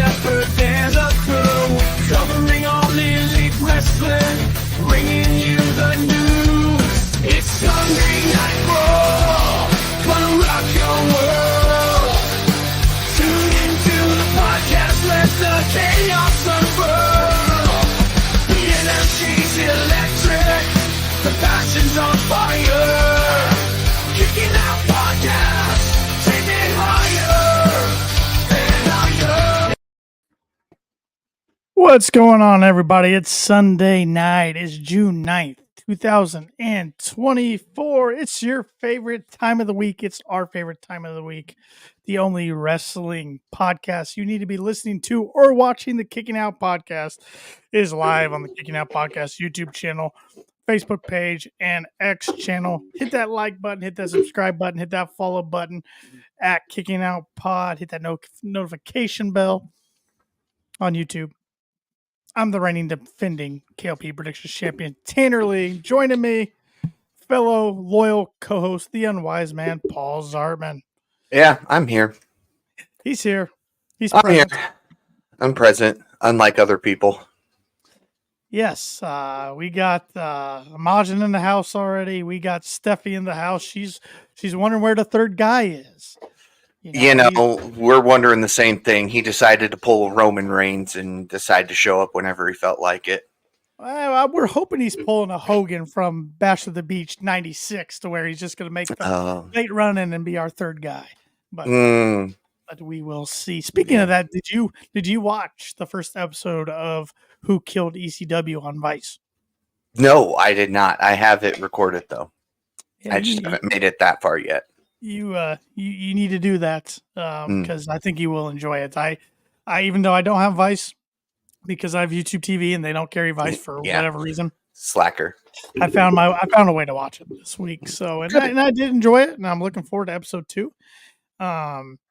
Shepherd and a crew, covering all elite wrestling, bringing you the news. It's Sunday Night Raw, gonna rock your world. Tune into the podcast, let the chaos unfurl. The energy's electric, the passion's on fire. Kicking out podcasts, take it higher and higher. What's going on, everybody? It's Sunday night. It's June 9th, 2024. It's your favorite time of the week. It's our favorite time of the week. The only wrestling podcast you need to be listening to or watching. The Kicking Out podcast is live on the Kicking Out podcast YouTube channel, Facebook page, and X channel. Hit that like button, hit that subscribe button, hit that follow button at Kicking Out Pod. Hit that notification bell on YouTube. I'm the reigning defending KLP Predictions Champion, Tanner Lee. Joining me, fellow loyal co-host, the unwise man, Paul Zartman. Yeah, I'm here. He's here. He's I'm present. here. I'm present, unlike other people. Yes, we got Majin in the house already. We got Steffi in the house. She's wondering where the third guy is. We're wondering the same thing. He decided to pull Roman Reigns and decided to show up whenever he felt like it. We're hoping he's pulling a Hogan from Bash of the Beach '96 to where he's just going to make the late run in and be our third guy. But we will see. Speaking of that, did you watch the first episode of Who Killed ECW on Vice? No, I did not. I have it recorded though. Yeah, I just haven't made it that far yet. You need to do that because I think you will enjoy it. I even though I don't have Vice because I have YouTube TV and they don't carry Vice for whatever reason. Slacker. I found a way to watch it this week. So and I did enjoy it, and I'm looking forward to episode 2.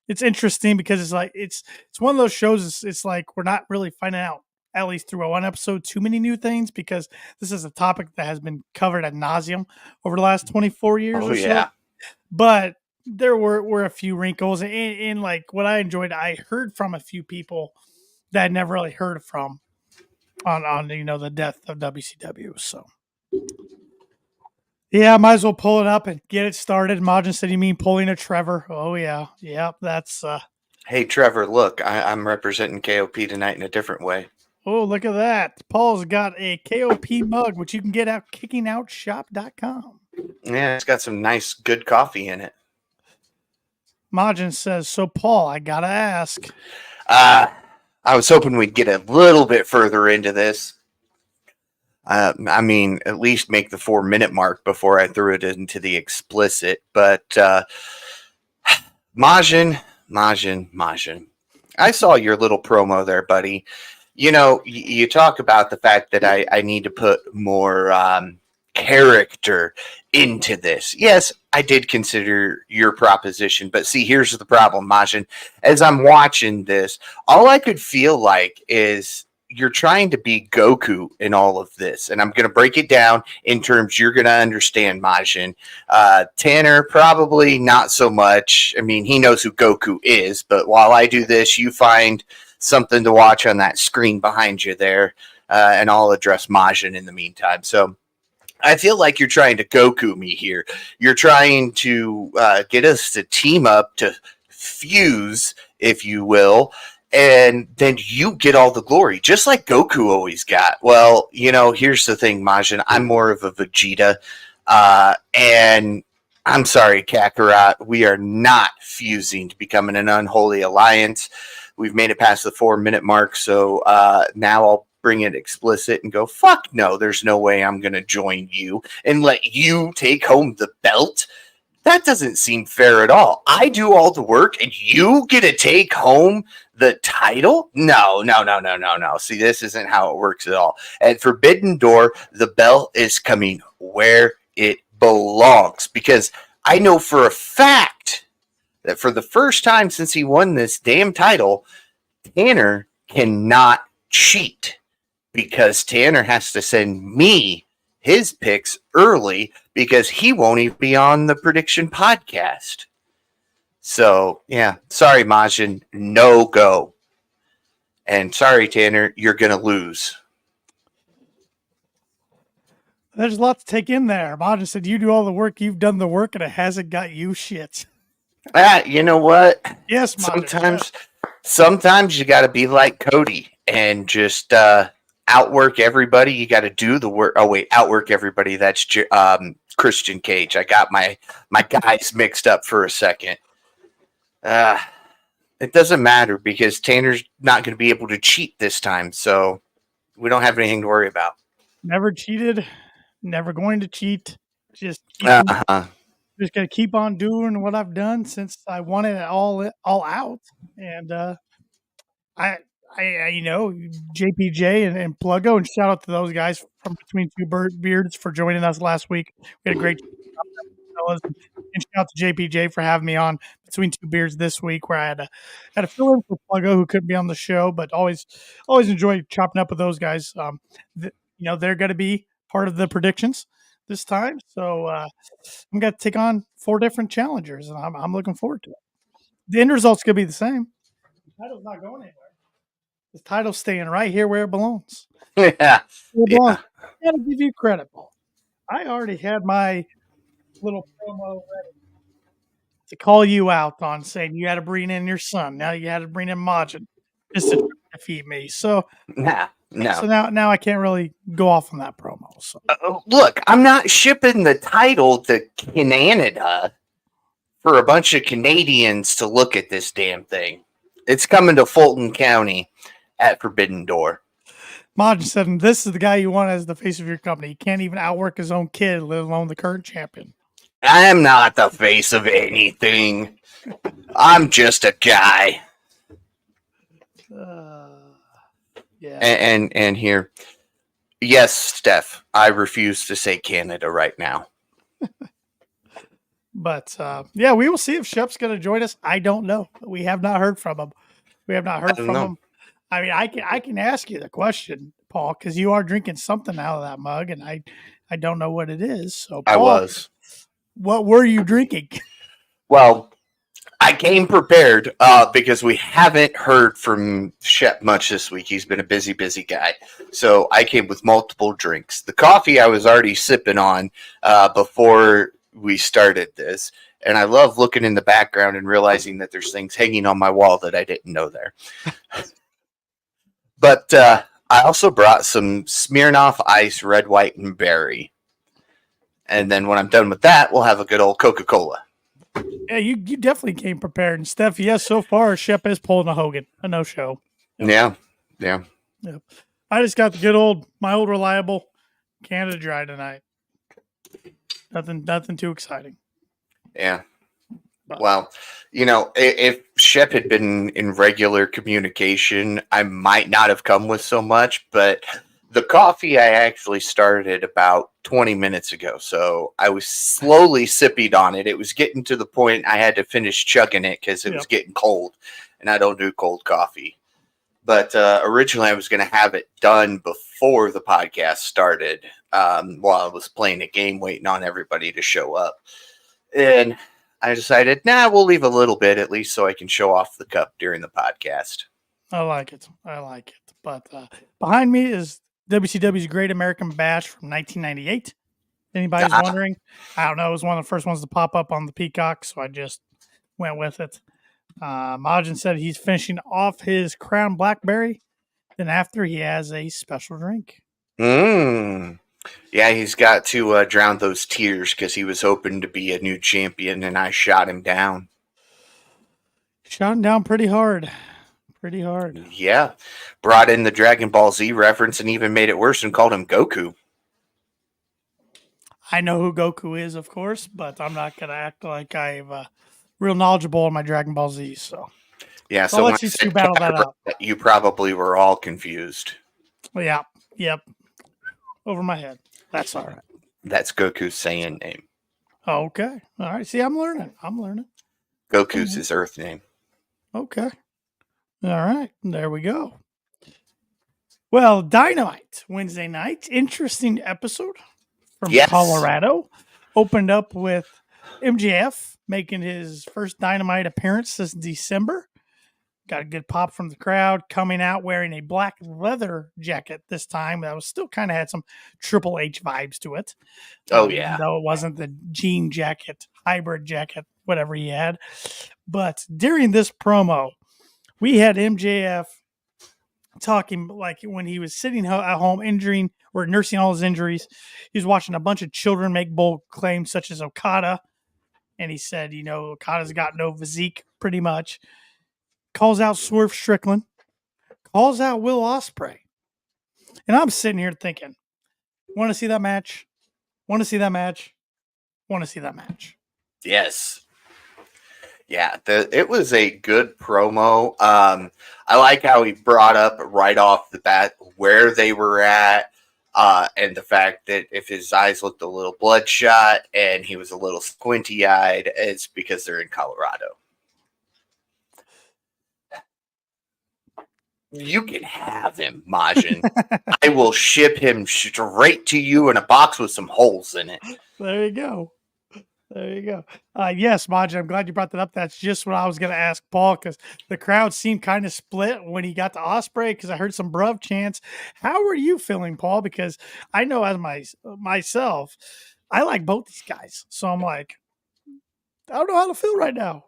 It's interesting because it's one of those shows. It's like we're not really finding out, at least through one episode, too many new things because this is a topic that has been covered ad nauseum over the last 24 years or so. But there were a few wrinkles and like what I enjoyed. I heard from a few people that I'd never really heard from on the death of WCW. So. Yeah, might as well pull it up and get it started. Majin said, "You mean pulling a Trevor?" Oh yeah, that's. Hey Trevor, look, I'm representing KOP tonight in a different way. Oh, look at that! Paul's got a KOP mug, which you can get at kickingOutShop.com. Yeah, it's got some nice, good coffee in it. Majin says, "So Paul, I gotta ask." I was hoping we'd get a little bit further into this. I mean, at least make the 4-minute mark before I threw it into the explicit. But Majin. I saw your little promo there, buddy. You talk about the fact that I need to put more character into this. Yes, I did consider your proposition, but see, here's the problem, Majin. As I'm watching this, all I could feel like is you're trying to be Goku in all of this. And I'm going to break it down in terms you're going to understand, Majin. Tanner, probably not so much. I mean, he knows who Goku is, but while I do this, you find something to watch on that screen behind you there, and I'll address Majin in the meantime. So I feel like you're trying to Goku me here. You're trying to get us to team up, to fuse, if you will, and then you get all the glory, just like Goku always got. Well, here's the thing, Majin. I'm more of a Vegeta, and I'm sorry, Kakarot. We are not fusing to becoming an unholy alliance. We've made it past the 4-minute mark, so now I'll bring it explicit and go, fuck no, there's no way I'm going to join you and let you take home the belt. That doesn't seem fair at all. I do all the work and you get to take home the title? No. See, this isn't how it works at all. At Forbidden Door, the belt is coming where it belongs, because I know for a fact that for the first time since he won this damn title, Tanner cannot cheat, because Tanner has to send me his picks early because he won't even be on the prediction podcast. So, yeah, sorry, Majin, no go. And sorry, Tanner, you're going to lose. There's a lot to take in there. Modern said, you do all the work, you've done the work, and it hasn't got you shit. You know what? Yes, Modern. Sometimes you got to be like Cody and just outwork everybody. You got to do the work. Oh, wait, outwork everybody. That's Christian Cage. I got my guys mixed up for a second. It doesn't matter because Tanner's not going to be able to cheat this time. So we don't have anything to worry about. Never cheated. Never going to cheat. Just going to keep on doing what I've done since I wanted it all out. And I JPJ and Pluggo, and shout out to those guys from Between Two Beards for joining us last week. We had a great fellas, and shout out to JPJ for having me on Between Two Beards this week, where I had to fill in for Pluggo, who couldn't be on the show, but always enjoy chopping up with those guys. They're going to be part of the predictions this time, so I'm going to take on 4 different challengers, and I'm looking forward to it. The end result's going to be the same. The title's not going anywhere. The title's staying right here where it belongs. Yeah. I got to give you credit, Paul. I already had my little promo ready to call you out on saying you had to bring in your son. Now you had to bring in Majin just to defeat me. So no. So now I can't really go off on that promo. So look, I'm not shipping the title to Canada for a bunch of Canadians to look at this damn thing. It's coming to Fulton County at Forbidden Door. Majin said, this is the guy you want as the face of your company. He can't even outwork his own kid, let alone the current champion. I am not the face of anything. I'm just a guy. Yeah. And here, yes, Steph, I refuse to say Canada right now. But we will see if Shep's going to join us. I don't know. We have not heard from him. Him. I mean, I can ask you the question, Paul, because you are drinking something out of that mug, and I don't know what it is. So, Paul, I was. What were you drinking? Well, I came prepared because we haven't heard from Shep much this week. He's been a busy guy. So I came with multiple drinks. The coffee I was already sipping on before we started this. And I love looking in the background and realizing that there's things hanging on my wall that I didn't know there. But I also brought some Smirnoff Ice, red, white, and berry. And then when I'm done with that, we'll have a good old Coca-Cola. Yeah, you definitely came prepared. And Steph, yes, so far, Shep is pulling a Hogan, a no-show. Yep. Yeah. I just got my old reliable Canada Dry tonight. Nothing too exciting. Yeah. Well, if Shep had been in regular communication, I might not have come with so much, but the coffee I actually started about 20 minutes ago, so I was slowly sipping on it. It was getting to the point I had to finish chugging it because it was getting cold, and I don't do cold coffee. But originally I was going to have it done before the podcast started while I was playing a game waiting on everybody to show up. And I decided, we'll leave a little bit at least so I can show off the cup during the podcast. I like it. But behind me is WCW's Great American Bash from 1998. Anybody's wondering? I don't know. It was one of the first ones to pop up on the Peacock, so I just went with it. Majin said he's finishing off his Crown Blackberry. Then after, he has a special drink. Yeah, he's got to drown those tears because he was hoping to be a new champion, and I shot him down. Shot him down pretty hard. Yeah. Brought in the Dragon Ball Z reference and even made it worse and called him Goku. I know who Goku is, of course, but I'm not going to act like I'm real knowledgeable on my Dragon Ball Z. So yeah, so let's see you battle that out. You probably were all confused. Yeah. Yep. Over my head. That's all right. That's Goku's Saiyan name. Okay. All right. See, I'm learning. Goku's his Earth name. Okay. All right. There we go. Well, Dynamite Wednesday night. Interesting episode from Colorado. Opened up with MJF making his first Dynamite appearance since December. got a good pop from the crowd, coming out wearing a black leather jacket this time. That was still kind of had some Triple H vibes to it. Oh, Even yeah. though it wasn't the jean jacket, hybrid jacket, whatever he had. But during this promo, we had MJF talking like when he was sitting at home injuring or nursing all his injuries. He was watching a bunch of children make bold claims, such as Okada. And he said, Okada's got no physique, pretty much. Calls out Swerve Strickland. Calls out Will Ospreay. And I'm sitting here thinking, want to see that match? Want to see that match? Want to see that match? Yes. Yeah, it was a good promo. I like how he brought up right off the bat where they were at, and the fact that if his eyes looked a little bloodshot and he was a little squinty-eyed, it's because they're in Colorado. You can have him, Majin. I will ship him straight to you in a box with some holes in it. There you go. There you go. Yes, Majin, I'm glad you brought that up. That's just what I was going to ask Paul, because the crowd seemed kind of split when he got to Ospreay, because I heard some bruv chants. How are you feeling, Paul? Because I know as myself, I like both these guys. So I'm like, I don't know how to feel right now.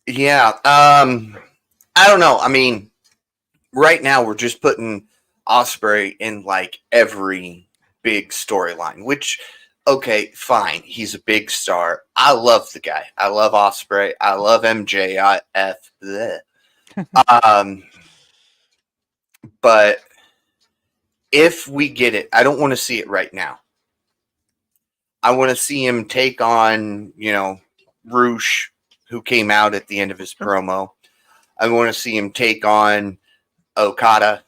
Yeah. I don't know. I mean, right now we're just putting Ospreay in like every big storyline, which, okay, fine. He's a big star. I love the guy. I love Ospreay. I love MJF. But if we get it, I don't want to see it right now. I want to see him take on, Roosh, who came out at the end of his promo. I want to see him take on Okada.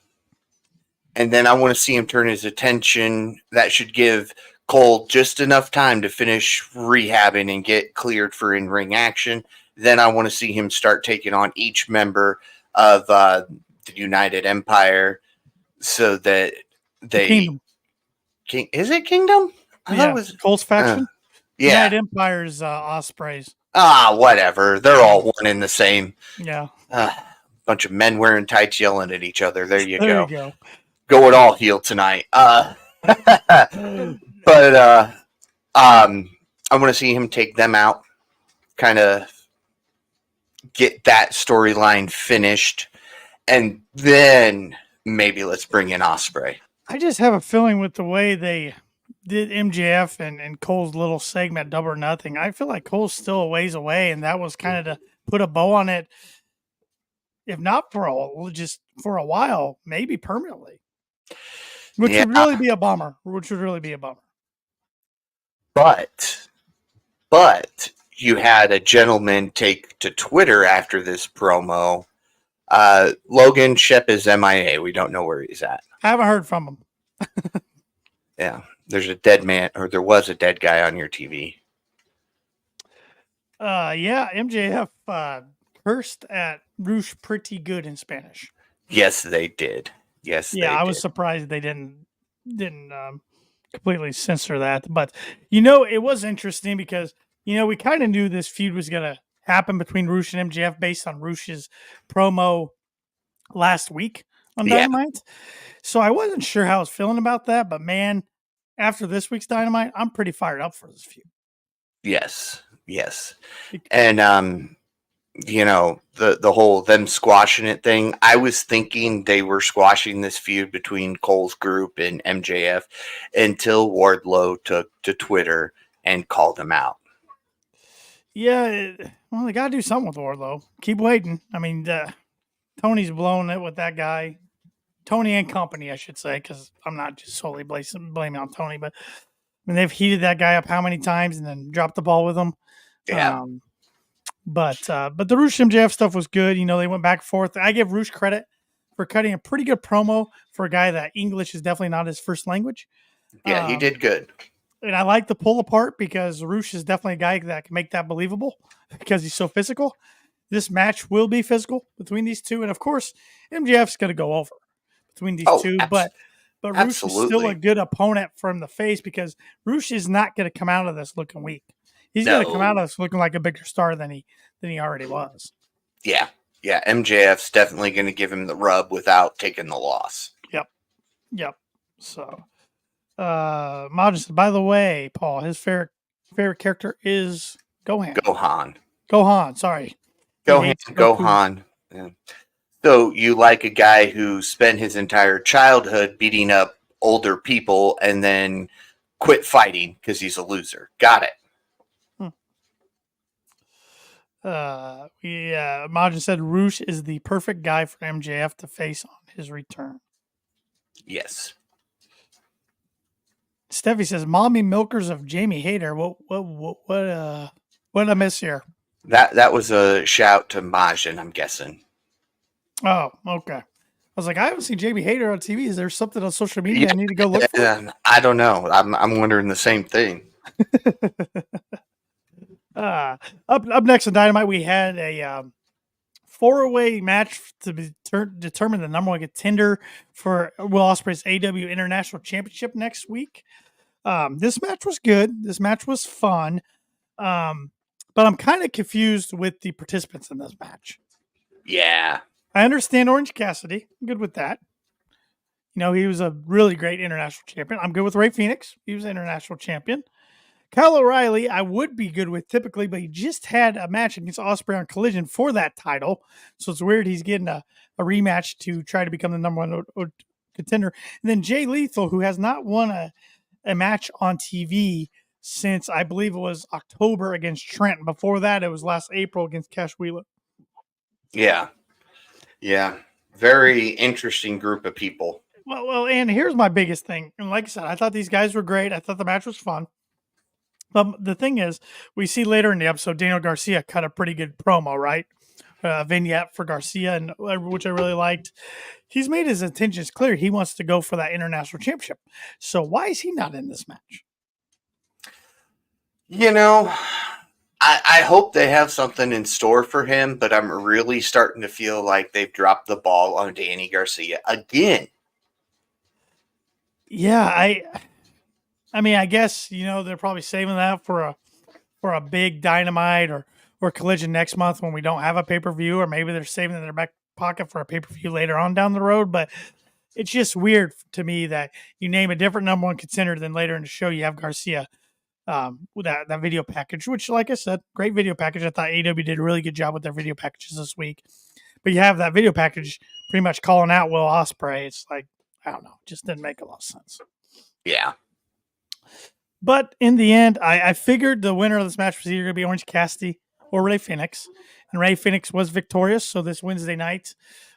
And then I want to see him turn his attention. That should give Cole just enough time to finish rehabbing and get cleared for in-ring action. Then I want to see him start taking on each member of the United Empire, so that they Kingdom. Is it Kingdom? I thought it was Cole's faction. Yeah, United Empire's Ospreay's. Whatever. They're all one and the same. Yeah. Bunch of men wearing tights yelling at each other. There you There go. you go. Going all heel tonight. But I want to see him take them out, kind of get that storyline finished, and then maybe let's bring in Ospreay. I just have a feeling with the way they did MJF and Cole's little segment, Double or Nothing, I feel like Cole's still a ways away, and that was kind of to put a bow on it, if not for a while, maybe permanently. Which would really be a bummer. But you had a gentleman take to Twitter after this promo. Logan Shep is MIA. We don't know where he's at. I haven't heard from him. Yeah. There's a dead man, or there was a dead guy on your TV. Yeah, MJF cursed at Roosh pretty good in Spanish. Yes, they did. Yes, yeah, I was surprised they didn't completely censor that. But it was interesting because we kind of knew this feud was gonna happen between Roosh and MJF based on Roosh's promo last week on Dynamite. So I wasn't sure how I was feeling about that, but man, after this week's Dynamite, I'm pretty fired up for this feud. Yes. And the whole them squashing it thing, I was thinking they were squashing this feud between Cole's group and MJF until Wardlow took to Twitter and called him out. Yeah, well, they got to do something with Wardlow. Keep waiting. I mean, Tony's blowing it with that guy. Tony and company, I should say, because I'm not just solely blaming on Tony, but they've heated that guy up how many times and then dropped the ball with him. Yeah. But the Roosh MJF stuff was good. They went back and forth. I give Roosh credit for cutting a pretty good promo for a guy that English is definitely not his first language. Yeah, he did good. And I like the pull apart because Roosh is definitely a guy that can make that believable because he's so physical. This match will be physical between these two. And of course, MJF's going to go over between these two. But Roosh is still a good opponent from the face because Roosh is not going to come out of this looking weak. He's going to come out of this looking like a bigger star than he already was. Yeah. Yeah, MJF's definitely going to give him the rub without taking the loss. Yep. So, Majin said, by the way, Paul, his favorite character is Gohan. Gohan. Sorry. He hates Goku. Gohan. Yeah. So you like a guy who spent his entire childhood beating up older people and then quit fighting because he's a loser. Got it. Majin said Roosh is the perfect guy for MJF to face on his return. Yes. Steffi says, "Mommy milkers of Jamie Hayter." What did I miss here? That was a shout to Majin, I'm guessing. Oh, okay. I was like, I haven't seen Jamie Hayter on TV. Is there something on social media I need to go look for? I don't know. I'm wondering the same thing. Up next on Dynamite, we had a 4-way match to determine the number one contender for Will Ospreay's AEW International Championship next week. This match was good. This match was fun. But I'm kind of confused with the participants in this match. Yeah. I understand Orange Cassidy. I'm good with that. You know, he was a really great international champion. I'm good with Rey Fenix. He was an international champion. Kyle O'Reilly, I would be good with typically, but he just had a match against Ospreay on Collision for that title. So it's weird he's getting a rematch to try to become the number one contender. And then Jay Lethal, who has not won a match on TV since I believe it was October against Trent. Before that, it was last April against Cash Wheeler. Yeah. Yeah. Very interesting group of people. Well, and here's my biggest thing. And like I said, I thought these guys were great. I thought the match was fun. The thing is, we see later in the episode, Daniel Garcia cut a pretty good promo, right? Vignette for Garcia, and which I really liked. He's made his intentions clear. He wants to go for that international championship. So why is he not in this match? You know, I hope they have something in store for him, but I'm really starting to feel like they've dropped the ball on Danny Garcia again. Yeah, I mean, I guess, you know, they're probably saving that for a big Dynamite or Collision next month when we don't have a pay-per-view, or maybe they're saving it in their back pocket for a pay-per-view later on down the road. But it's just weird to me that you name a different number one contender, then later in the show you have Garcia with that video package, which, like I said, great video package. I thought AEW did a really good job with their video packages this week. But you have that video package pretty much calling out Will Ospreay. It's like, I don't know, just didn't make a lot of sense. Yeah. But in the end, I figured the winner of this match was either going to be Orange Cassidy or Rey Fenix. And Rey Fenix was victorious. So this Wednesday night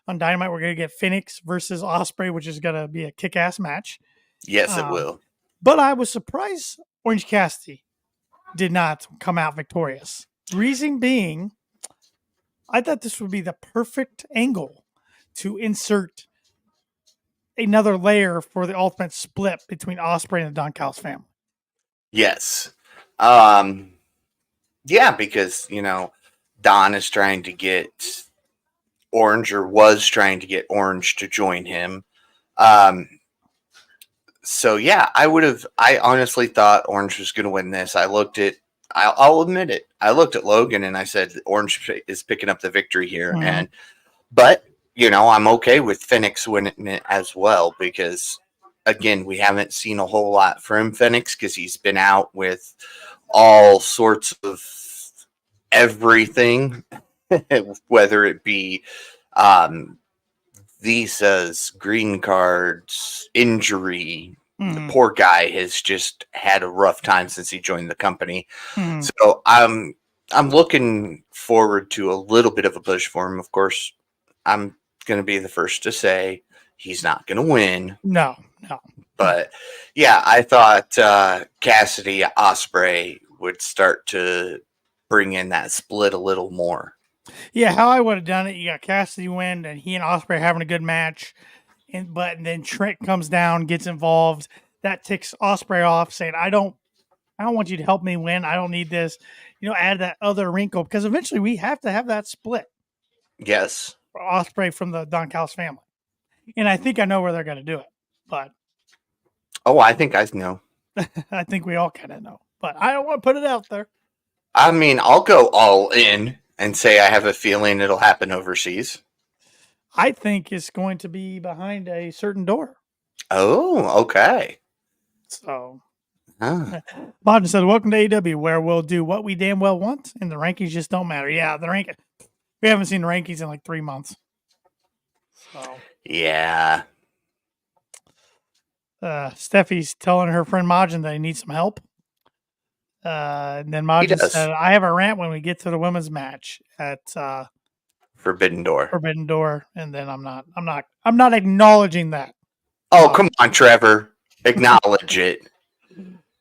on Dynamite, we're going to get Fenix versus Ospreay, which is going to be a kick-ass match. Yes, it will. But I was surprised Orange Cassidy did not come out victorious. Reason being, I thought this would be the perfect angle to insert another layer for the ultimate split between Ospreay and the Don Callis family. Yes. Yeah, because, you know, Don is trying to get Orange, or was trying to get Orange to join him. So, yeah, I honestly thought Orange was going to win this. I'll admit it. I looked at Logan and I said, Orange is picking up the victory here. Mm-hmm. But, you know, I'm okay with Fenix winning it as well, because, again, we haven't seen a whole lot from Fenix because he's been out with all sorts of everything, whether it be visas, green cards, injury. The poor guy has just had a rough time since he joined the company. So I'm looking forward to a little bit of a push for him. Of course, I'm going to be the first to say he's not going to win. No. But yeah, I thought Cassidy Ospreay would start to bring in that split a little more. Yeah, how I would have done it, you got Cassidy win, and he and Ospreay having a good match, but then Trent comes down, gets involved. That ticks Ospreay off, saying, I don't want you to help me win. I don't need this. You know, add that other wrinkle, because eventually we have to have that split. Yes. For Ospreay from the Don Callis family. And I think I know where they're going to do it. But oh, I think I know. I think we all kind of know. But I don't want to put it out there. I mean, I'll go all in and say I have a feeling it'll happen overseas? I think it's going to be behind a certain door. Oh, okay. So, Huh. Bodden said, "Welcome to AEW, where we'll do what we damn well want, and the rankings just don't matter." Yeah, the rank. We haven't seen the rankings in like 3 months. So, Yeah. Steffi's telling her friend Majin that he needs some help. And then He Majin does. said, "I have a rant when we get to the women's match at Forbidden Door. Forbidden Door," and then I'm not acknowledging that. Oh, come on, Trevor. Acknowledge it.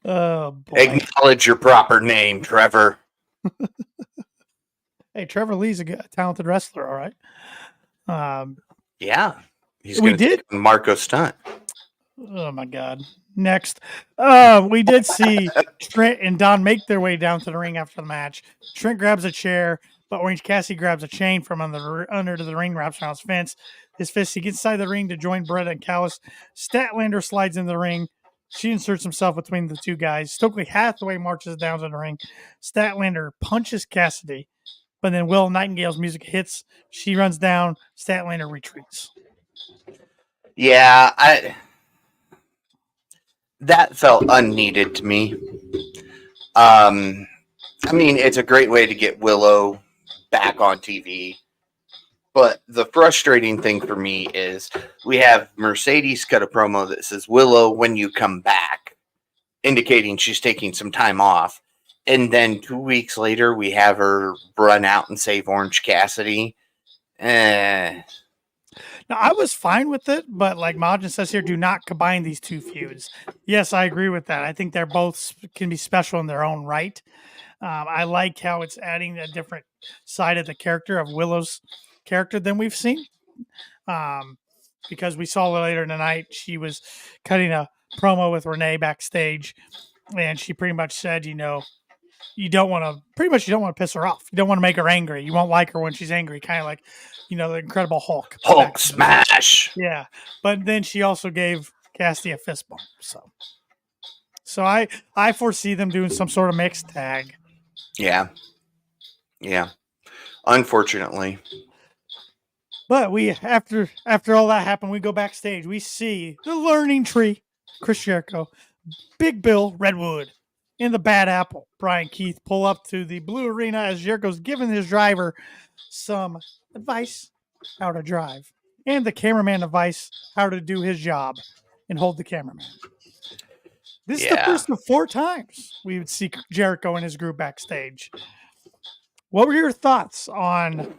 Oh boy. Acknowledge your proper name, Trevor. Hey, Trevor Lee's a talented wrestler, all right. Yeah. He's We going to did. take on Marco Stunt. Oh my God. Next, we did see Trent and Don make their way down to the ring after the match. Trent grabs a chair, but Orange Cassidy grabs a chain from under the ring, wraps around his fence. His fist. He gets inside the ring to join Brett and Callis. Statlander slides in the ring. She inserts himself between the two guys. Stokely Hathaway marches down to the ring. Statlander punches Cassidy, but then Will Nightingale's music hits. She runs down. Statlander retreats. Yeah, that felt unneeded to me. I mean, it's a great way to get Willow back on TV. But the frustrating thing for me is we have Mercedes cut a promo that says, "Willow, when you come back," indicating she's taking some time off. And then 2 weeks later, we have her run out and save Orange Cassidy. Now, I was fine with it, but like Majin says here, do not combine these two feuds. Yes, I agree with that. I think they're both can be special in their own right. I like how it's adding a different side of the character of Willow's character than we've seen. Because we saw later tonight, she was cutting a promo with Renee backstage, and she pretty much said, you don't want to piss her off. You don't want to make her angry. You won't like her when she's angry, kind of like, the Incredible Hulk. Hulk smash. Yeah, but then she also gave Cassidy a fist bump. So I foresee them doing some sort of mixed tag. Yeah. Unfortunately. But we after all that happened, we go backstage. We see the Learning Tree, Chris Jericho, Big Bill Redwood, and the Bad Apple, Brian Keith, pull up to the Blue Arena as Jericho's giving his driver some advice how to drive, and the cameraman advice how to do his job and hold the cameraman. This is the first of 4 times we would see Jericho and his group backstage. What were your thoughts on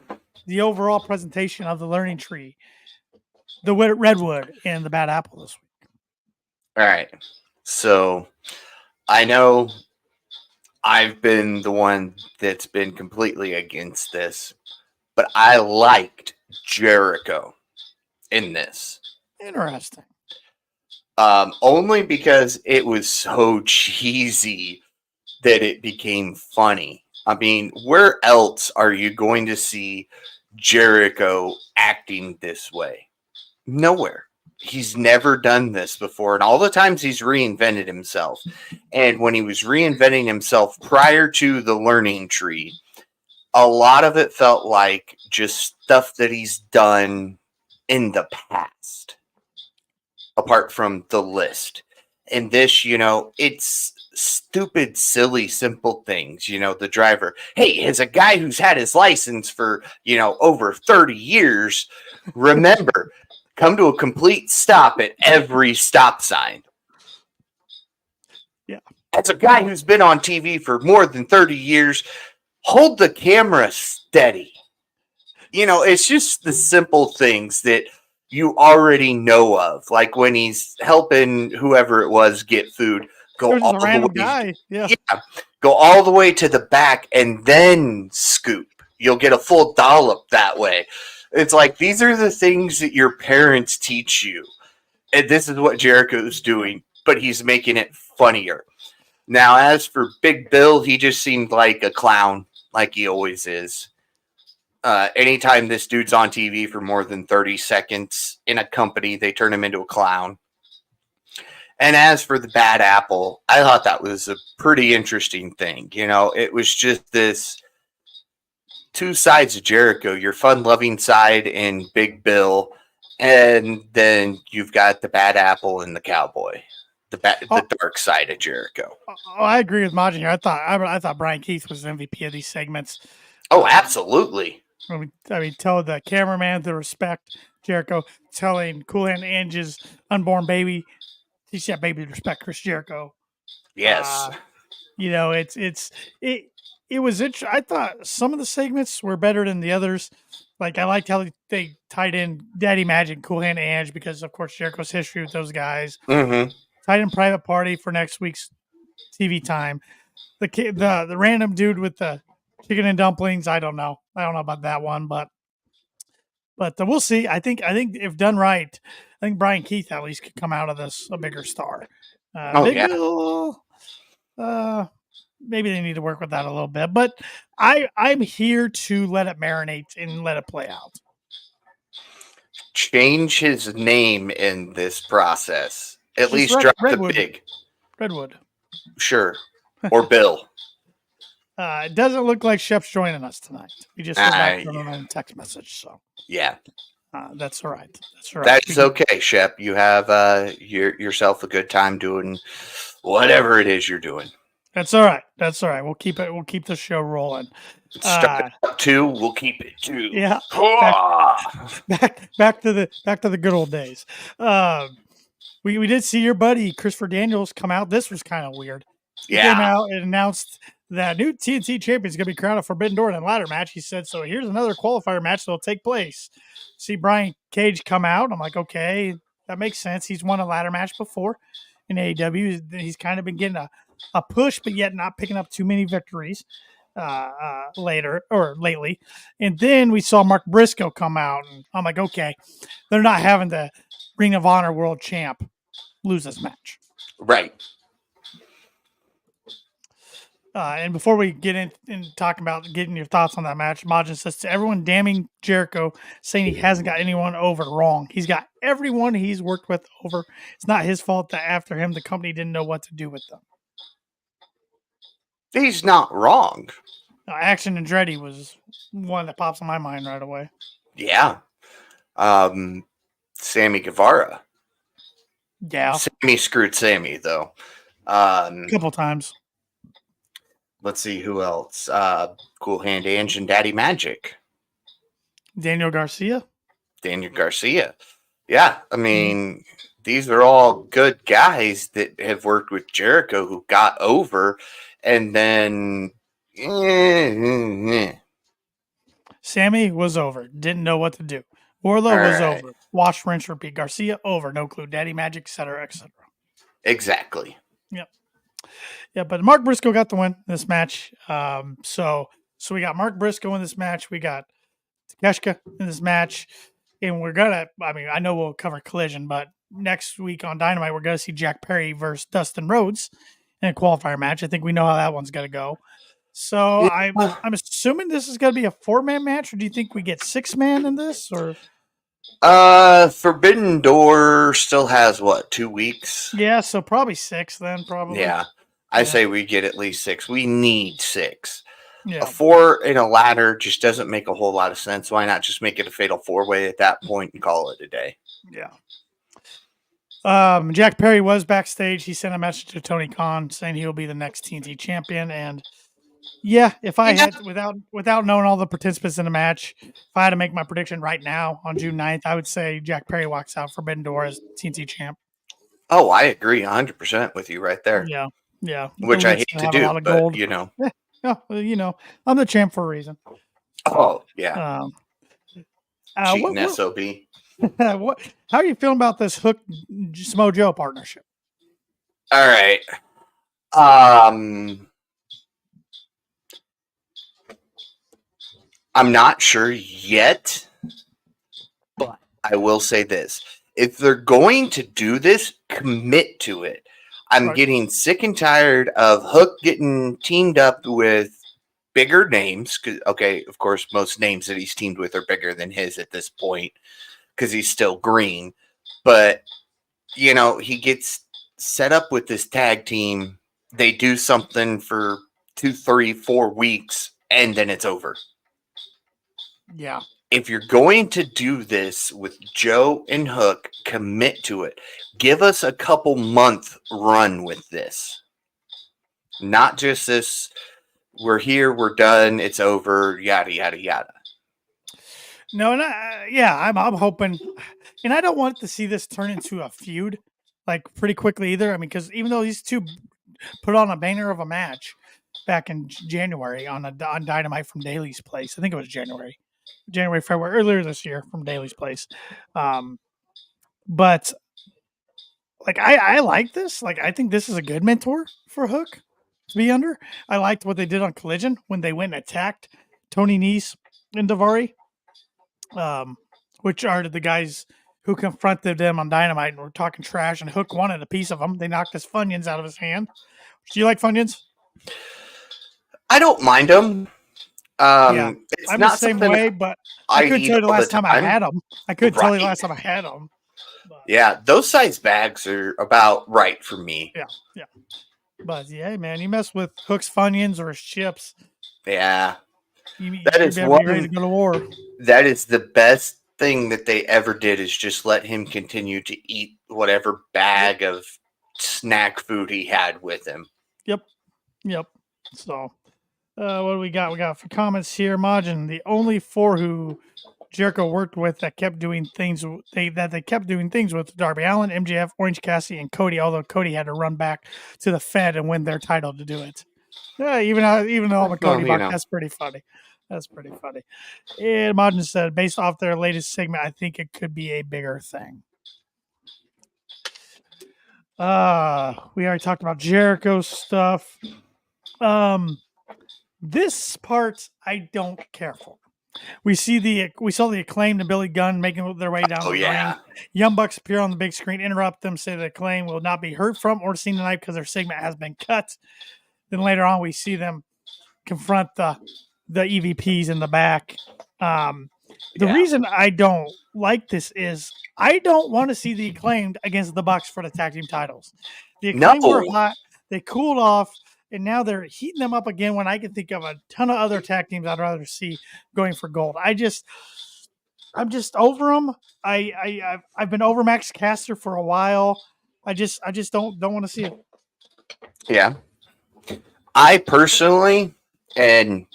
the overall presentation of the Learning Tree, the Redwood, and the Bad Apple this week? All right. So I know I've been the one that's been completely against this, but I liked Jericho in this. Interesting. Only because it was so cheesy that it became funny. I mean, where else are you going to see Jericho acting this way? Nowhere. He's never done this before. And all the times he's reinvented himself. And when he was reinventing himself prior to the Learning Tree, a lot of it felt like just stuff that he's done in the past, apart from the list. And this, it's stupid, silly, simple things. The driver, hey, as a guy who's had his license for, over 30 years, remember, come to a complete stop at every stop sign. Yeah. As a guy who's been on TV for more than 30 years, hold the camera steady. It's just the simple things that you already know of. Like when he's helping whoever it was get food, go all the way. Guy. Yeah. Go all the way to the back and then scoop. You'll get a full dollop that way. It's like these are the things that your parents teach you. And this is what Jericho's doing, but he's making it funnier. Now, as for Big Bill, he just seemed like a clown, like he always is. Anytime this dude's on TV for more than 30 seconds in a company, they turn him into a clown. And as for the Bad Apple, I thought that was a pretty interesting thing. It was just this two sides of Jericho, your fun-loving side and Big Bill, and then you've got the Bad Apple and the Cowboy, the dark side of Jericho. I agree with Majin here. I thought Brian Keith was the MVP of these segments. Oh, absolutely. I mean, tell the cameraman to respect Jericho, telling Cool Hand Angie's unborn baby, teach that baby to respect Chris Jericho. Yes. It was interesting. I thought some of the segments were better than the others. Like I liked how they tied in Daddy Magic, Cool Hand Ange, because of course Jericho's history with those guys. Mm-hmm. Tied in Private Party for next week's TV time. The random dude with the chicken and dumplings. I don't know about that one, but we'll see. I think if done right, I think Brian Keith at least could come out of this a bigger star. Big Bill, maybe they need to work with that a little bit, but I'm here to let it marinate and let it play out. Change his name in this process. At least drop the big. Redwood. Sure. Or Bill. It doesn't look like Shep's joining us tonight. We just heard back from him on a text message, so yeah. That's all right. That's all right. That's okay, Shep. You have yourself a good time doing whatever it is you're doing. That's all right. That's all right. We'll keep the show rolling. Start up 2, we'll keep it 2. Yeah. Back to the good old days. We did see your buddy Christopher Daniels come out. This was kind of weird. He came out and announced that new TNT champion is going to be crowned a Forbidden Door in a ladder match. He said, so here's another qualifier match that will take place. See Brian Cage come out. I'm like, okay, that makes sense. He's won a ladder match before in AEW. He's kind of been getting a push, but yet not picking up too many victories lately. And then we saw Mark Briscoe come out, and I'm like, okay, they're not having the Ring of Honor world champ lose this match. Right. And before we get in talking about getting your thoughts on that match, Majin says to everyone damning Jericho, saying he hasn't got anyone over wrong. He's got everyone he's worked with over. It's not his fault that after him, the company didn't know what to do with them. He's not wrong. Action Andretti was one that pops in my mind right away. Yeah. Sammy Guevara. Yeah. Sammy screwed Sammy, though. A couple times. Let's see who else. Cool Hand Ange and Daddy Magic. Daniel Garcia. Yeah, I mean, these are all good guys that have worked with Jericho who got over, and then Sammy was over. Didn't know what to do. Wardlow was over. Wash, rinse, repeat. Garcia over. No clue. Daddy Magic, etc., etc. Exactly. Yep. Yeah, but Mark Briscoe got the win in this match. So we got Mark Briscoe in this match. We got Takeshita in this match. And I know we'll cover Collision, but next week on Dynamite, we're going to see Jack Perry versus Dustin Rhodes in a qualifier match. I think we know how that one's going to go. So yeah. I'm assuming this is going to be a 4-man match, or do you think we get 6-man in this? Or Forbidden Door still has 2 weeks? Yeah, so probably 6 then, probably. Yeah. I say we get at least 6. We need 6. Yeah. A 4 in a ladder just doesn't make a whole lot of sense. Why not just make it a fatal 4-way at that point and call it a day? Yeah. Jack Perry was backstage. He sent a message to Tony Khan saying he'll be the next TNT champion. And yeah, if I had without knowing all the participants in the match, if I had to make my prediction right now on June 9th, I would say Jack Perry walks out Forbidden Door as TNT champ. Oh, I agree 100% with you right there. Yeah. Yeah. Which I hate to do, but you know. Yeah, well, I'm the champ for a reason. Oh, yeah. Cheating SOB. How are you feeling about this Hook Samoa Joe partnership? All right. I'm not sure yet, but I will say this. If they're going to do this, commit to it. I'm getting sick and tired of Hook getting teamed up with bigger names. Okay, of course, most names that he's teamed with are bigger than his at this point because he's still green. But, he gets set up with this tag team. They do something for 2, 3, 4 weeks, and then it's over. Yeah. If you're going to do this with Joe and Hook, commit to it. Give us a couple month run with this. Not just this, we're here, we're done, it's over, yada, yada, yada. No, and I'm hoping, and I don't want to see this turn into a feud like pretty quickly either. I mean, because even though these two put on a banger of a match back in January on Dynamite from Daly's Place, I think it was January, February, earlier this year from Daly's Place. But like I like this. Like I think this is a good mentor for Hook to be under. I liked what they did on Collision when they went and attacked Tony Nese and Davari. Which are the guys who confronted them on Dynamite and were talking trash, and Hook wanted a piece of them. They knocked his Funyuns out of his hand. Do you like Funyuns? I don't mind them. Yeah, it's I'm not the same something way, but I couldn't eat tell you the all last time I had them. I couldn't tell you the Right. last time I had them. But, Yeah, those size bags are about right for me. yeah. But yeah, man, you mess with Hook's Funyuns or his chips, Yeah, you that is better be ready to one. go to war. That is the best thing that they ever did, is just let him continue to eat whatever bag of snack food he had with him. Yep. So, what do we got? We got for comments here. Majin, the only four who Jericho worked with that kept doing things they kept doing things with Darby Allin, MJF, Orange Cassidy, and Cody. Although Cody had to run back to the Fed and win their title to do it. Yeah, even though I'm a Cody you buck, know. that's pretty funny. That's pretty funny. And Majin said, based off their latest segment, I think it could be a bigger thing. We already talked about Jericho stuff. This part I don't care for. We saw the Acclaimed and Billy Gunn making their way down Oh the yeah, ring. Young Bucks appear on the big screen, interrupt them, say the Acclaim will not be heard from or seen tonight because their segment has been cut. Then later on, we see them confront the EVPs in the back. The reason I don't like this is I don't want to see the Acclaimed against the Bucks for the tag team titles. The Acclaimed were No. hot, they cooled off, and now they're heating them up again when I can think of a ton of other tag teams I'd rather see going for gold. I'm just over them. I've been over Max Caster for a while. I just don't want to see it. Yeah. I personally, and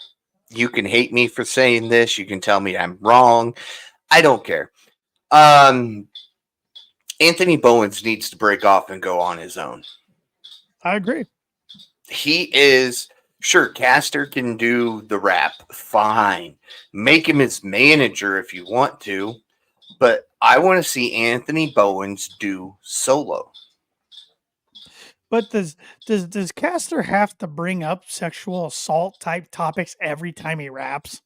you can hate me for saying this, you can tell me I'm wrong. I don't care. Anthony Bowens needs to break off and go on his own. I agree. He is, sure, Caster can do the rap, fine. Make him his manager if you want to, but I want to see Anthony Bowens do solo. But does Caster have to bring up sexual assault type topics every time he raps?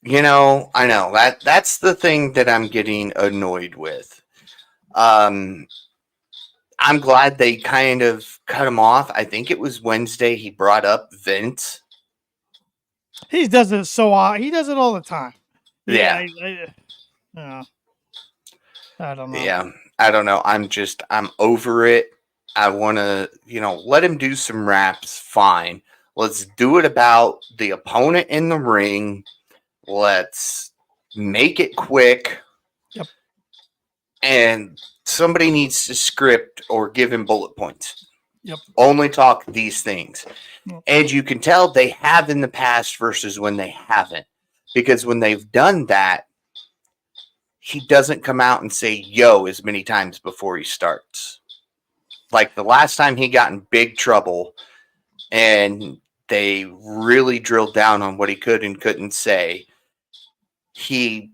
I know that's the thing that I'm getting annoyed with. I'm glad they kind of cut him off. I think it was Wednesday he brought up Vince. He does it he does it all the time. Yeah. I don't know. Yeah, I don't know. I'm over it. I want to, let him do some raps. Fine. Let's do it about the opponent in the ring. Let's make it quick. Yep. And somebody needs to script or give him bullet points. Yep. Only talk these things. Yep. And you can tell they have in the past versus when they haven't. Because when they've done that, he doesn't come out and say yo as many times before he starts. Like the last time he got in big trouble and they really drilled down on what he could and couldn't say, he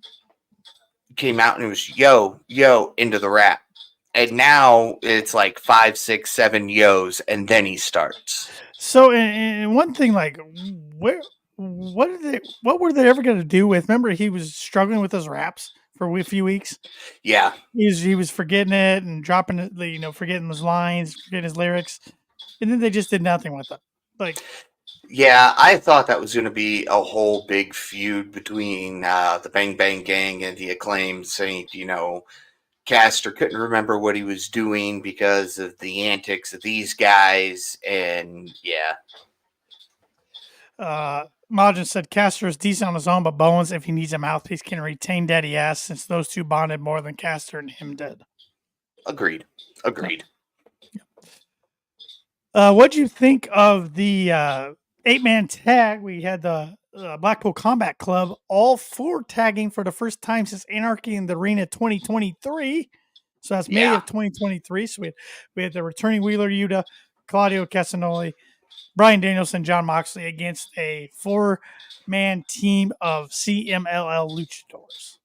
came out and it was yo into the rap. And now it's like 5, 6, 7 yos and then he starts. So and one thing, like what were they ever going to do with? Remember, he was struggling with his raps for a few weeks. Yeah, he was forgetting it and dropping it, forgetting his lines, forgetting his lyrics, and then they just did nothing with it. Like, yeah, I thought that was going to be a whole big feud between the Bang Bang Gang and the Acclaim, saying Caster couldn't remember what he was doing because of the antics of these guys, and yeah. Majin said Caster is decent on his own, but Bowens, if he needs a mouthpiece, can retain Daddy Ass since those two bonded more than Caster and him did. Agreed. What'd you think of the 8-man tag? We had the Blackpool Combat Club, all 4 tagging for the first time since Anarchy in the Arena 2023. So that's May of 2023. So we had the returning Wheeler Yuta, Claudio Castagnoli, Bryan Danielson, John Moxley against a 4-man team of CMLL luchadors.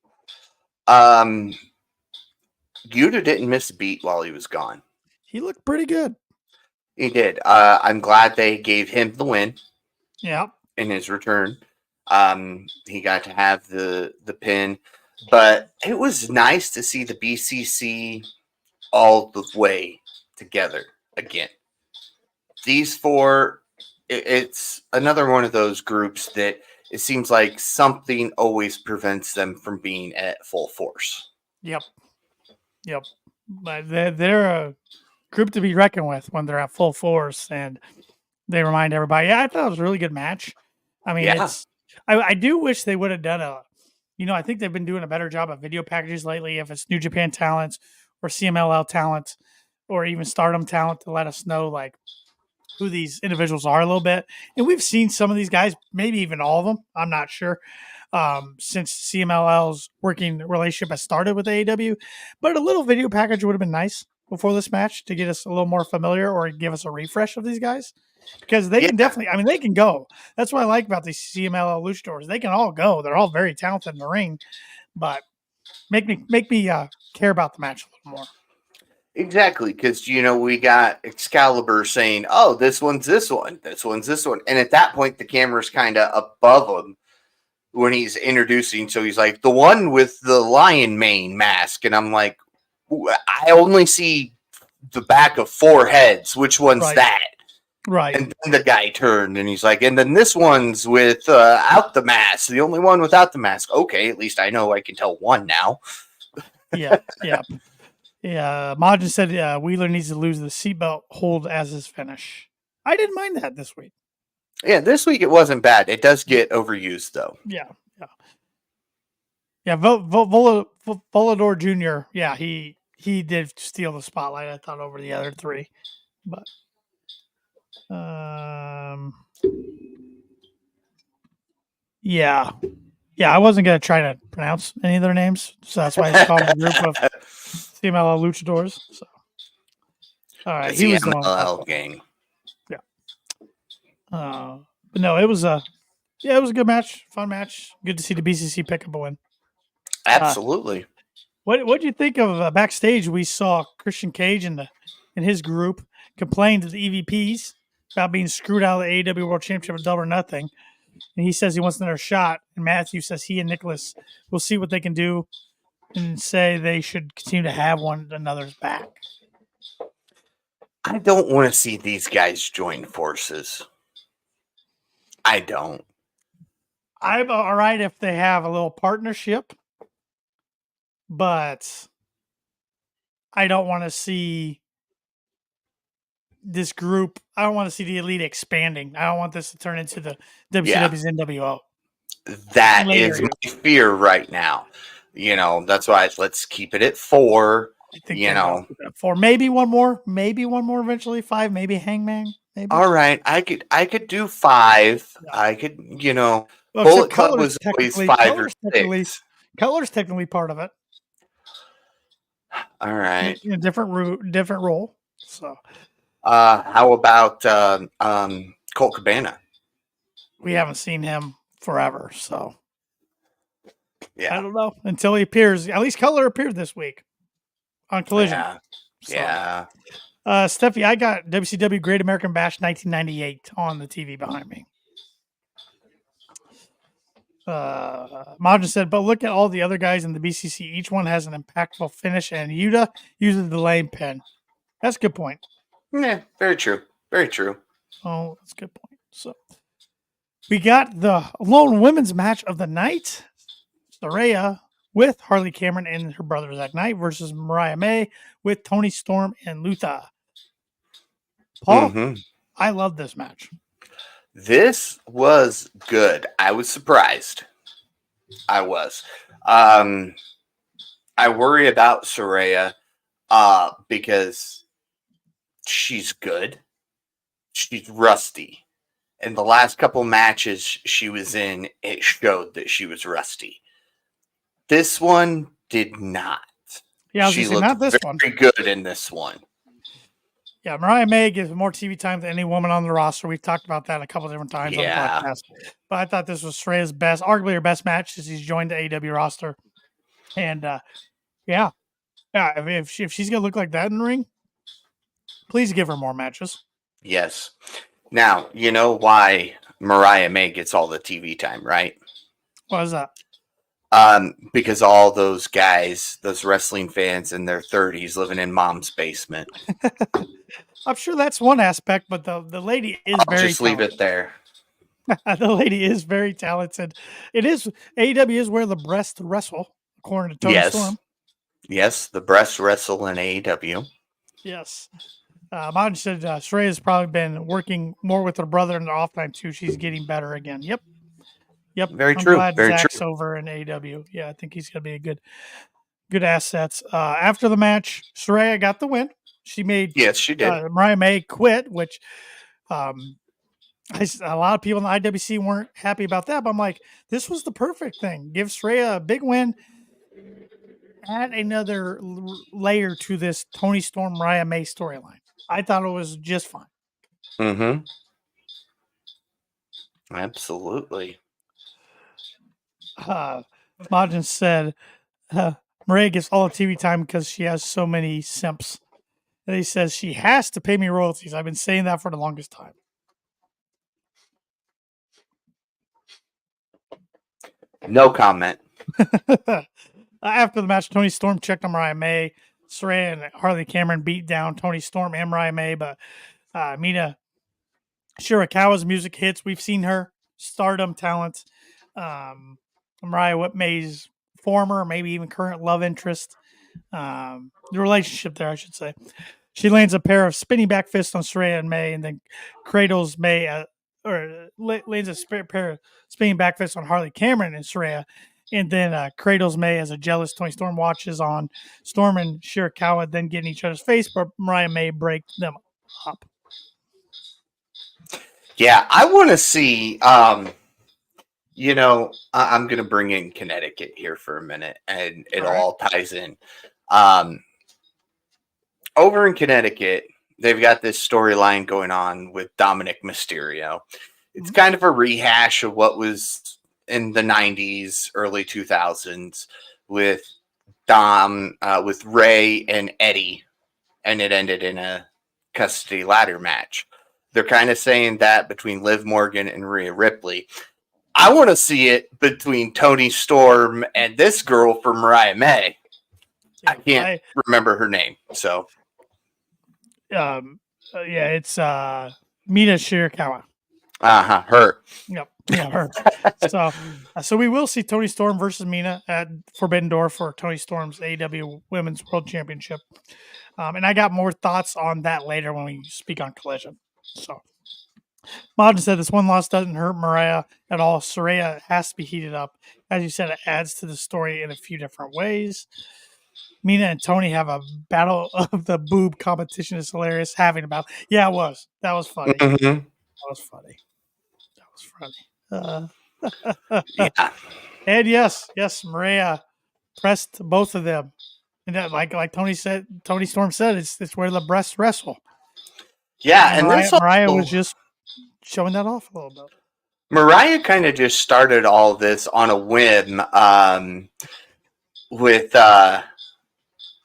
Yuta didn't miss a beat while he was gone. He looked pretty good. He did. I'm glad they gave him the win. Yeah. In his return. He got to have the pin. But it was nice to see the BCC all the way together again. These 4, it's another one of those groups that it seems like something always prevents them from being at full force. Yep. But they're a group to be reckoned with when they're at full force, and they remind everybody. Yeah, I thought it was a really good match. I mean, I do wish they would have done I think they've been doing a better job of video packages lately. If it's New Japan talent or CMLL talent or even Stardom talent, to let us know like who these individuals are a little bit. And we've seen some of these guys, maybe even all of them. I'm not sure. Since CMLL's working relationship has started with AEW, but a little video package would have been nice before this match to get us a little more familiar or give us a refresh of these guys, because they can definitely, they can go. That's what I like about these CMLL luchadors. They can all go. They're all very talented in the ring, but make me care about the match a little more. Exactly, because we got Excalibur saying, "Oh, this one's this one, this one's this one," and at that point, the camera's kind of above him when he's introducing. So he's like, "The one with the lion mane mask," and I'm like, "I only see the back of 4 heads. Which one's that?" Right. And then the guy turned and he's like, "And then this one's without the mask. The only one without the mask." Okay, at least I know I can tell one now. Yeah. Majin said Wheeler needs to lose the seatbelt hold as his finish. I didn't mind that this week. Yeah, this week it wasn't bad. It does get overused though. Yeah. Volador Jr. Yeah, he did steal the spotlight, I thought, over the other 3. But I wasn't gonna try to pronounce any of their names, so that's why it's called a group of CMLL luchadors. So, all right, he was the CMLL gang. Yeah. But no, it was a good match, fun match. Good to see the BCC pick up a win. Absolutely. What do you think of backstage? We saw Christian Cage and his group complain to the EVPs about being screwed out of the AEW World Championship at Double or Nothing. And he says he wants another shot. And Matthew says he and Nicholas will see what they can do and say they should continue to have one another's back. I don't want to see these guys join forces. I don't. I'm all right if they have a little partnership, but I don't want to see this group. I don't want to see the Elite expanding. I don't want this to turn into the WCW's NWO. That is my fear right now. That's why let's keep it at 4. I think 4, maybe one more eventually. 5, maybe Hangman. Maybe. All right, I could do 5. Yeah. I could, well, Bullet Club was always 5 or 6. Cutler's technically part of it. All right, in a different role. So, how about Colt Cabana? We haven't seen him forever, so yeah, I don't know until he appears. At least Cutler appeared this week on Collision. Yeah. Steffi, I got WCW Great American Bash 1998 on the TV behind me. Majin said, but look at all the other guys in the BCC. Each one has an impactful finish, and Yuta uses the lame pin. That's a good point. Yeah, very true. Very true. Oh, that's a good point. So we got the lone women's match of the night. Saraya with Harley Cameron and her brother Zack Knight versus Mariah May with Toni Storm and Luther. Paul, I love this match. This was good. I was surprised. I was. I worry about Saraya because she's good. She's rusty. In the last couple matches she was in, it showed that she was rusty. This one did not. Yeah, She say, looked not this one. very good in this one. Yeah, Mariah May gives more TV time than any woman on the roster. We've talked about that a couple different times on the podcast. But I thought this was Saraya's best, arguably her best match since he's joined the AEW roster. And yeah, if she's gonna look like that in the ring, please give her more matches. Yes. Now, you know why Mariah May gets all the TV time, right? What is that? Because all those guys, those wrestling fans in their 30s living in mom's basement. I'm sure that's one aspect, but the lady is I'll very just leave it there. The lady is very talented. It is AEW is where the breast wrestle, according to Tony Storm. Yes, the breast wrestle in AEW. Yes. Martin said Saraya's probably been working more with her brother in the off time too. She's getting better again. Yep. Very I'm true. glad Very Zach's true. over in AEW. Yeah, I think he's gonna be a good assets. After the match, Saraya got the win. She made she did. Mariah May quit, which a lot of people in the IWC weren't happy about that. But I'm like, this was the perfect thing. Give Saraya a big win. Add another layer to this Tony Storm Mariah May storyline. I thought it was just fine. Mm-hmm. Absolutely. Majin said, Maria gets all the TV time because she has so many simps. And he says, she has to pay me royalties. I've been saying that for the longest time. No comment. After the match, Tony Storm checked on Mariah May. Saraya and Harley Cameron beat down Tony Storm and Mariah May, but Mina Shirakawa's music hits. We've seen her stardom talent. Mariah May's former, maybe even current love interest. The relationship there, I should say. She lands a pair of spinning back fists on Saraya and May, and then cradles May, lands a pair of spinning back fists on Harley Cameron and Saraya, and then cradles May as a jealous Tony Storm watches on. Storm and Shirakawa then get in each other's face, but Mariah May breaks them up. Yeah, I want to see. I'm going to bring in Connecticut here for a minute, and it all ties in. Over in Connecticut, they've got this storyline going on with Dominic Mysterio. It's kind of a rehash of what was in the 90s, early 2000s with Dom, with Ray and Eddie, and it ended in a custody ladder match. They're kind of saying that between Liv Morgan and Rhea Ripley. I want to see it between Tony Storm and this girl from Mariah May. I can't remember her name, so. It's Mina Shirakawa. Her. Yep. Yeah, her. So we will see Tony Storm versus Mina at Forbidden Door for Tony Storm's AEW Women's World Championship. And I got more thoughts on that later when we speak on Collision. So Modern said this one loss doesn't hurt Mariah at all. Saraya has to be heated up. As you said, it adds to the story in a few different ways. Mina and Tony have a battle of the boob competition. Is hilarious. Having about yeah, it was. That was funny. Mm-hmm. That was funny. Yeah. And yes, Maria pressed both of them, and that, like Tony Storm said, it's where the breasts wrestle. Yeah, and Mariah was just showing that off a little bit. Mariah kind of just started all this on a whim with that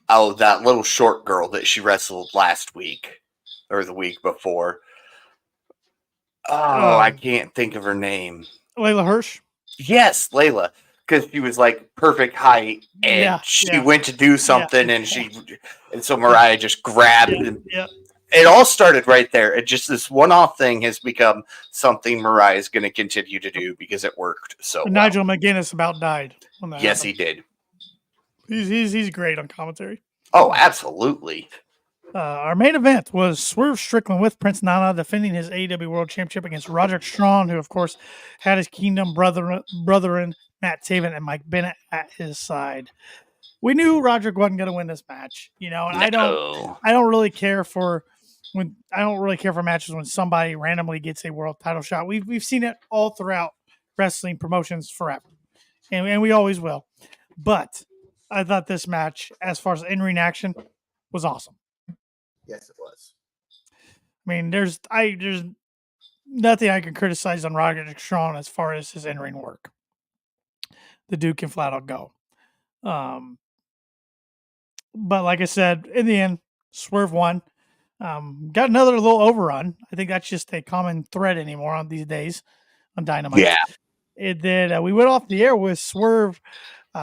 little short girl that she wrestled last week or the week before. I can't think of her name. Layla Hirsch? Yes, Layla. Because she was like perfect height and she went to do something and so Mariah just grabbed and it all started right there. It just this one-off thing has become something Mariah is going to continue to do because it worked so well. Nigel McGuinness about died. Yes, he did. He's great on commentary. Oh, absolutely. Our main event was Swerve Strickland with Prince Nana defending his AEW World Championship against Roderick Strong, who, of course, had his Kingdom brethren, Matt Taven and Mike Bennett at his side. We knew Roderick wasn't going to win this match, and I don't really care for matches when somebody randomly gets a world title shot. We've seen it all throughout wrestling promotions forever, and we always will. But I thought this match, as far as in-ring action, was awesome. Yes, it was. I mean, there's nothing I can criticize on Roderick Strong as far as his in-ring work. The dude can flat out go. But like I said, in the end, Swerve won. Got another little overrun. I think that's just a common thread anymore on these days on Dynamite. Yeah. It did. We went off the air with Swerve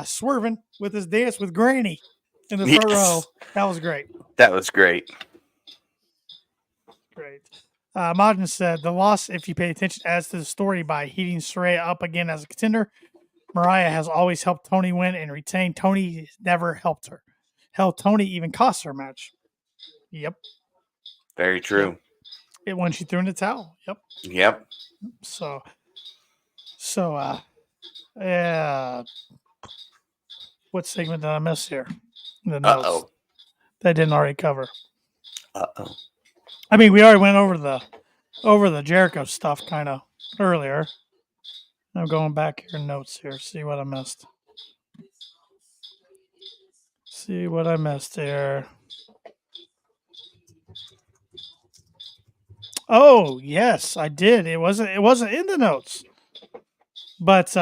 swerving with his dance with Granny in the front row. That was great. That was great. Great. Majin said, the loss, if you pay attention, adds to the story by heating Saraya up again as a contender. Mariah has always helped Tony win and retain. Tony never helped her. Hell, Tony even cost her a match. Yep. Very true. It when she threw in the towel. Yep. Yep. So, what segment did I miss here? The notes that I didn't already cover. I mean, we already went over the Jericho stuff kind of earlier. I'm going back here in notes here, see what I missed. See what I missed here. Oh, yes, I did. It wasn't in the notes. But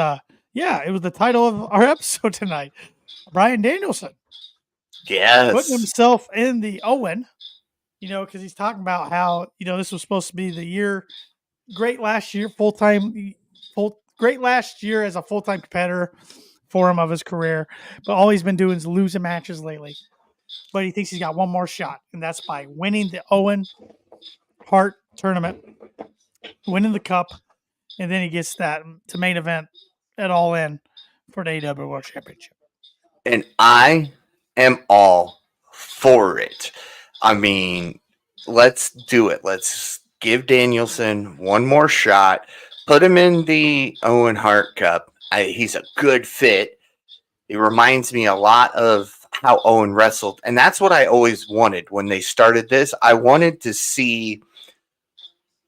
yeah, it was the title of our episode tonight. Bryan Danielson. Yes. Putting himself in the Owen, because he's talking about how, this was supposed to be the year, great last year as a full-time competitor for him of his career. But all he's been doing is losing matches lately. But he thinks he's got one more shot, and that's by winning the Owen Hart tournament, winning the cup, and then he gets that to main event at All In for the AEW World Championship. And I am all for it. I mean, let's do it. Let's give Danielson one more shot. Put him in the Owen Hart Cup. He's a good fit. It reminds me a lot of how Owen wrestled. And that's what I always wanted when they started this. I wanted to see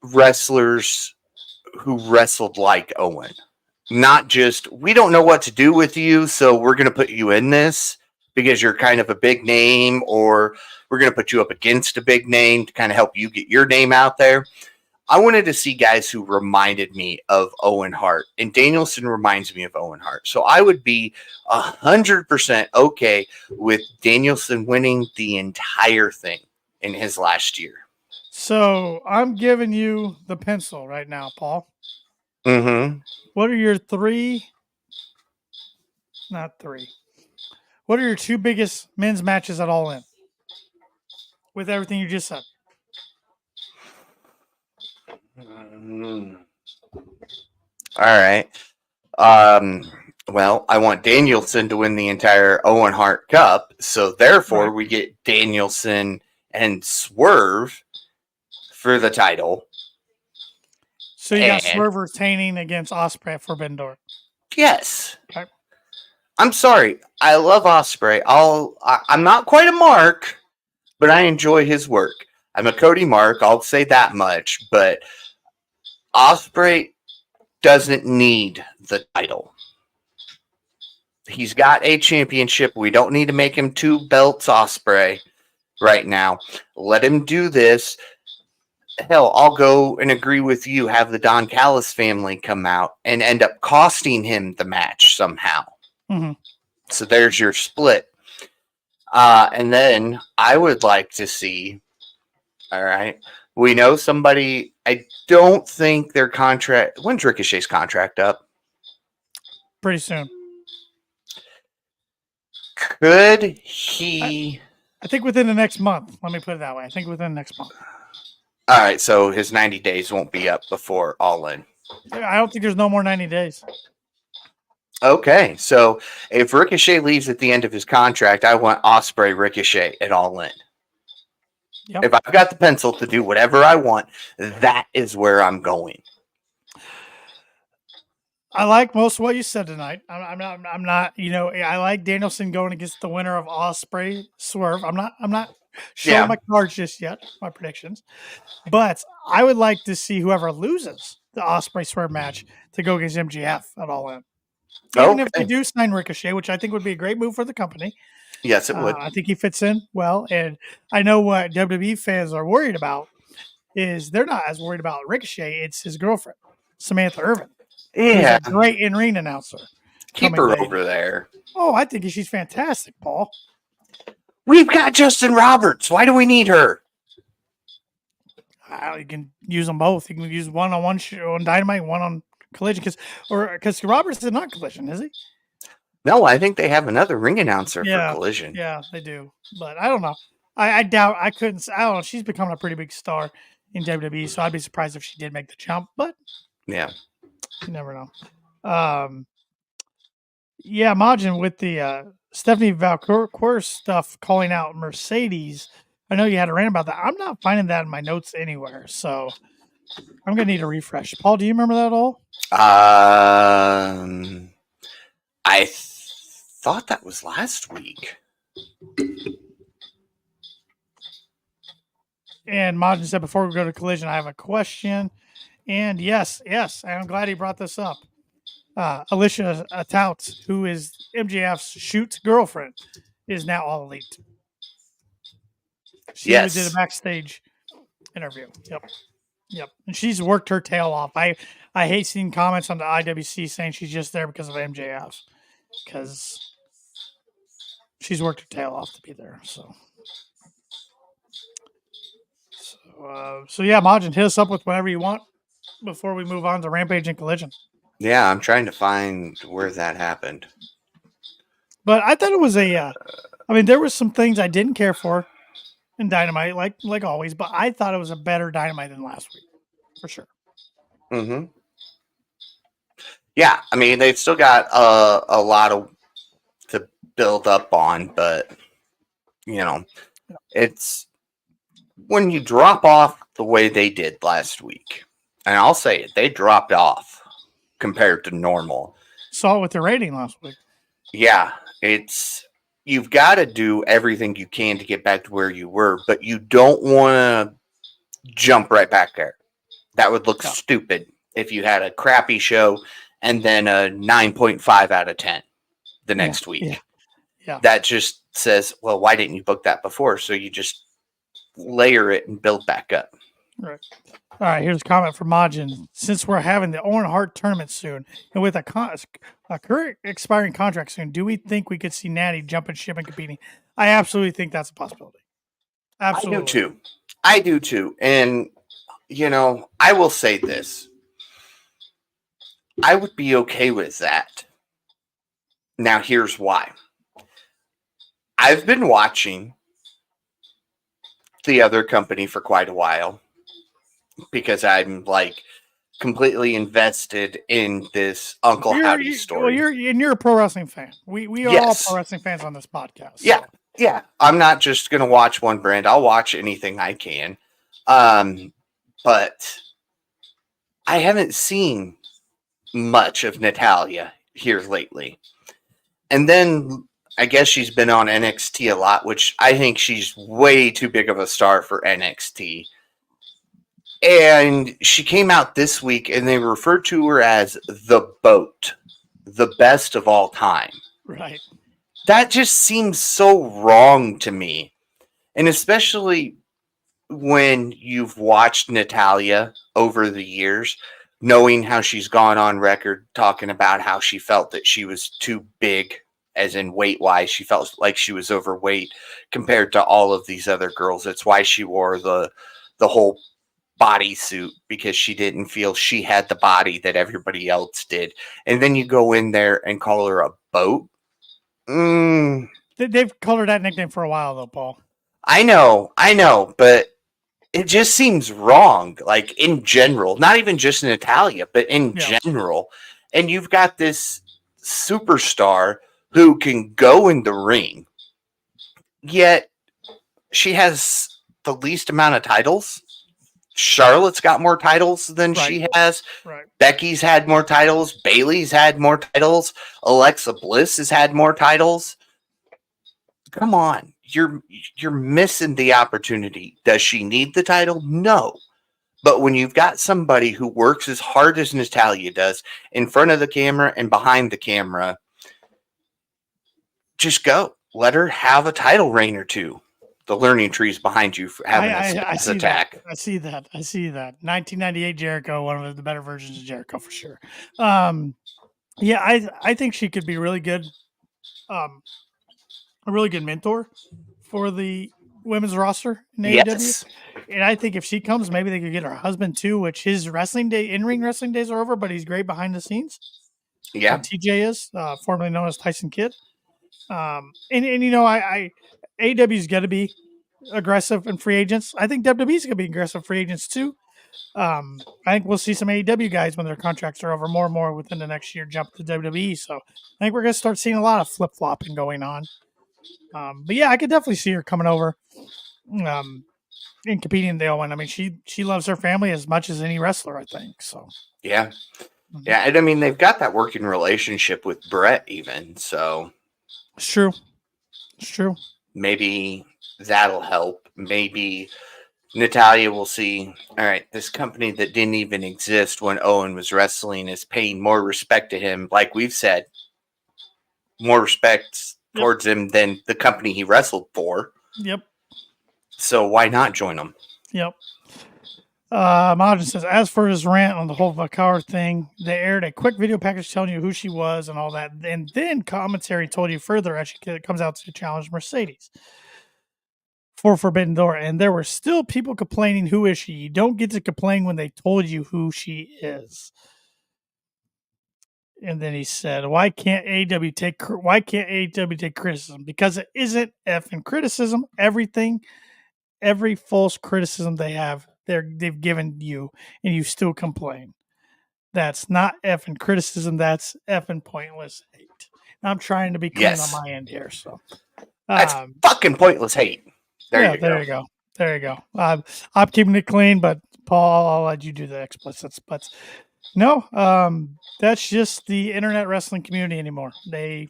wrestlers who wrestled like Owen. Not just, we don't know what to do with you, so we're going to put you in this because you're kind of a big name, or we're going to put you up against a big name to kind of help you get your name out there. I wanted to see guys who reminded me of Owen Hart, and Danielson reminds me of Owen Hart. So I would be 100% okay with Danielson winning the entire thing in his last year. So I'm giving you the pencil right now, Paul. Mm-hmm. What are your what are your two biggest men's matches at All In? With everything you just said. All right. Well, I want Danielson to win the entire Owen Hart Cup, so therefore we get Danielson and Swerve for the title. So you got Swerve retaining against Ospreay at Forbidden Door. Yes. Okay. I'm sorry. I love Ospreay. I'm not quite a Mark, but I enjoy his work. I'm a Cody Mark. I'll say that much. But Ospreay doesn't need the title. He's got a championship. We don't need to make him 2 belts Ospreay right now. Let him do this. Hell, I'll go and agree with you. Have the Don Callis family come out and end up costing him the match somehow. Mm-hmm. So there's your split. And then I would like to see, all right, we know somebody, I don't think their contract, when's Ricochet's contract up? Pretty soon. Could he? I think within the next month. Let me put it that way. I think within the next month. All right, so his 90 days won't be up before All In. I don't think there's no more 90 days. Okay, so if Ricochet leaves at the end of his contract, I want Ospreay Ricochet at All In. Yep. If I've got the pencil to do whatever I want, that is where I'm going. I like most of what you said tonight. I'm not. I like Danielson going against the winner of Osprey Swerve. I'm not showing Yeah. my cards just yet. My predictions, but I would like to see whoever loses the Osprey Swerve match to go against MGF at All In. Even if they do sign Ricochet, which I think would be a great move for the company. Yes, it would. I think he fits in well, and I know what WWE fans are worried about is they're not as worried about Ricochet. It's his girlfriend, Samantha Irvin. Who's Yeah. a great in-ring announcer. Keep her over there. Oh, I think she's fantastic, Paul. We've got Justin Roberts. Why do we need her? You can use them both. You can use one on one show on Dynamite, one on Collision, because Roberts is not Collision, is he? No, I think they have another ring announcer Yeah, for Collision. Yeah, they do. But I don't know. I doubt I couldn't. I don't know. She's becoming a pretty big star in WWE, so I'd be surprised if she did make the jump. But Yeah. you never know. Yeah, imagine with the Stephanie Valcour stuff calling out Mercedes. I know you had a rant about that. I'm not finding that in my notes anywhere, so I'm gonna need a refresh. Paul, do you remember that at all? I thought that was last week. And Majin said before we go to Collision, I have a question. And yes, I'm glad he brought this up. Alicia Tout, who is MJF's shoot girlfriend, is now All Elite. She did a backstage interview. Yep. And she's worked her tail off. I hate seeing comments on the IWC saying she's just there because of MJF, because she's worked her tail off to be there. So yeah, Majin, hit us up with whatever you want before we move on to Rampage and Collision. Yeah, I'm trying to find where that happened. But I thought it was there was some things I didn't care for in Dynamite, like always, but I thought it was a better Dynamite than last week, for sure. Mm-hmm. Yeah, I mean, they've still got a lot to build up on, but, it's when you drop off the way they did last week, and I'll say it, they dropped off compared to normal. Saw it with the rating last week. Yeah, you've got to do everything you can to get back to where you were, but you don't want to jump right back there. That would look stupid if you had a crappy show and then a 9.5 out of 10 the next week. Yeah. That just says, well, why didn't you book that before? So you just layer it and build back up. Right. All right, here's a comment from Majin. Since we're having the Owen Hart tournament soon, and with a current expiring contract soon, do we think we could see Natty jumping ship and competing? I absolutely think that's a possibility. Absolutely. I do too. And, I will say this. I would be okay with that. Now, here's why. I've been watching the other company for quite a while, because I'm completely invested in this Uncle Howdy story. Well, you're a pro wrestling fan. We are all pro wrestling fans on this podcast. So. Yeah. I'm not just gonna watch one brand. I'll watch anything I can. But I haven't seen much of Natalya here lately. And then I guess she's been on NXT a lot, which I think she's way too big of a star for NXT. And she came out this week, and they referred to her as the BOAT, the best of all time. Right. That just seems so wrong to me. And especially when you've watched Natalya over the years, knowing how she's gone on record talking about how she felt that she was too big, as in weight-wise. She felt like she was overweight compared to all of these other girls. That's why she wore the whole bodysuit, because she didn't feel she had the body that everybody else did. And then you go in there and call her a BOAT. They've called her that nickname for a while, though, Paul. I know, but it just seems wrong, in general. Not even just Natalya, but in general. And you've got this superstar who can go in the ring, yet she has the least amount of titles. Charlotte's got more titles than she has. Right. Becky's had more titles. Bailey's had more titles. Alexa Bliss has had more titles. Come on. You're missing the opportunity. Does she need the title? No. But when you've got somebody who works as hard as Natalya does in front of the camera and behind the camera, just go. Let her have a title reign or two. The learning tree's behind you for having a attack. I see that. 1998 Jericho, one of the better versions of Jericho for sure. Yeah, I think she could be really good. A really good mentor for the women's roster in AEW. And I think if she comes, maybe they could get her husband too, which his in-ring wrestling days are over, but he's great behind the scenes. Yeah. TJ is, formerly known as Tyson Kidd. And you know, AEW's got to be aggressive in free agents. I think WWE's going to be aggressive free agents too. I think we'll see some AEW guys when their contracts are over more and more within the next year jump to WWE. So I think we're going to start seeing a lot of flip-flopping going on. But yeah, I could definitely see her coming over and competing in the Owen. I mean, she loves her family as much as any wrestler, I think. So yeah. Yeah, and I mean they've got that working relationship with Brett even, so it's true. Maybe that'll help. Maybe Natalya will see, all right, this company that didn't even exist when Owen was wrestling is paying more respect to him, like we've said, more respect towards him than the company he wrestled for. Yep. So why not join them? Yep. Mahajin says, as for his rant on the whole Vakar thing, they aired a quick video package telling you who she was and all that. And then commentary told you further as she comes out to challenge Mercedes for Forbidden Door. And there were still people complaining, who is she? You don't get to complain when they told you who she is. And then he said, why can't AEW take criticism? Because it isn't effing criticism. Every false criticism they have, they've given you, and you still complain. That's not effing criticism. That's effing pointless hate. And I'm trying to be clean on my end here. So that's fucking pointless hate. There you go. I'm keeping it clean, but Paul, I'll let you do the explicits. But no, that's just the internet wrestling community anymore. They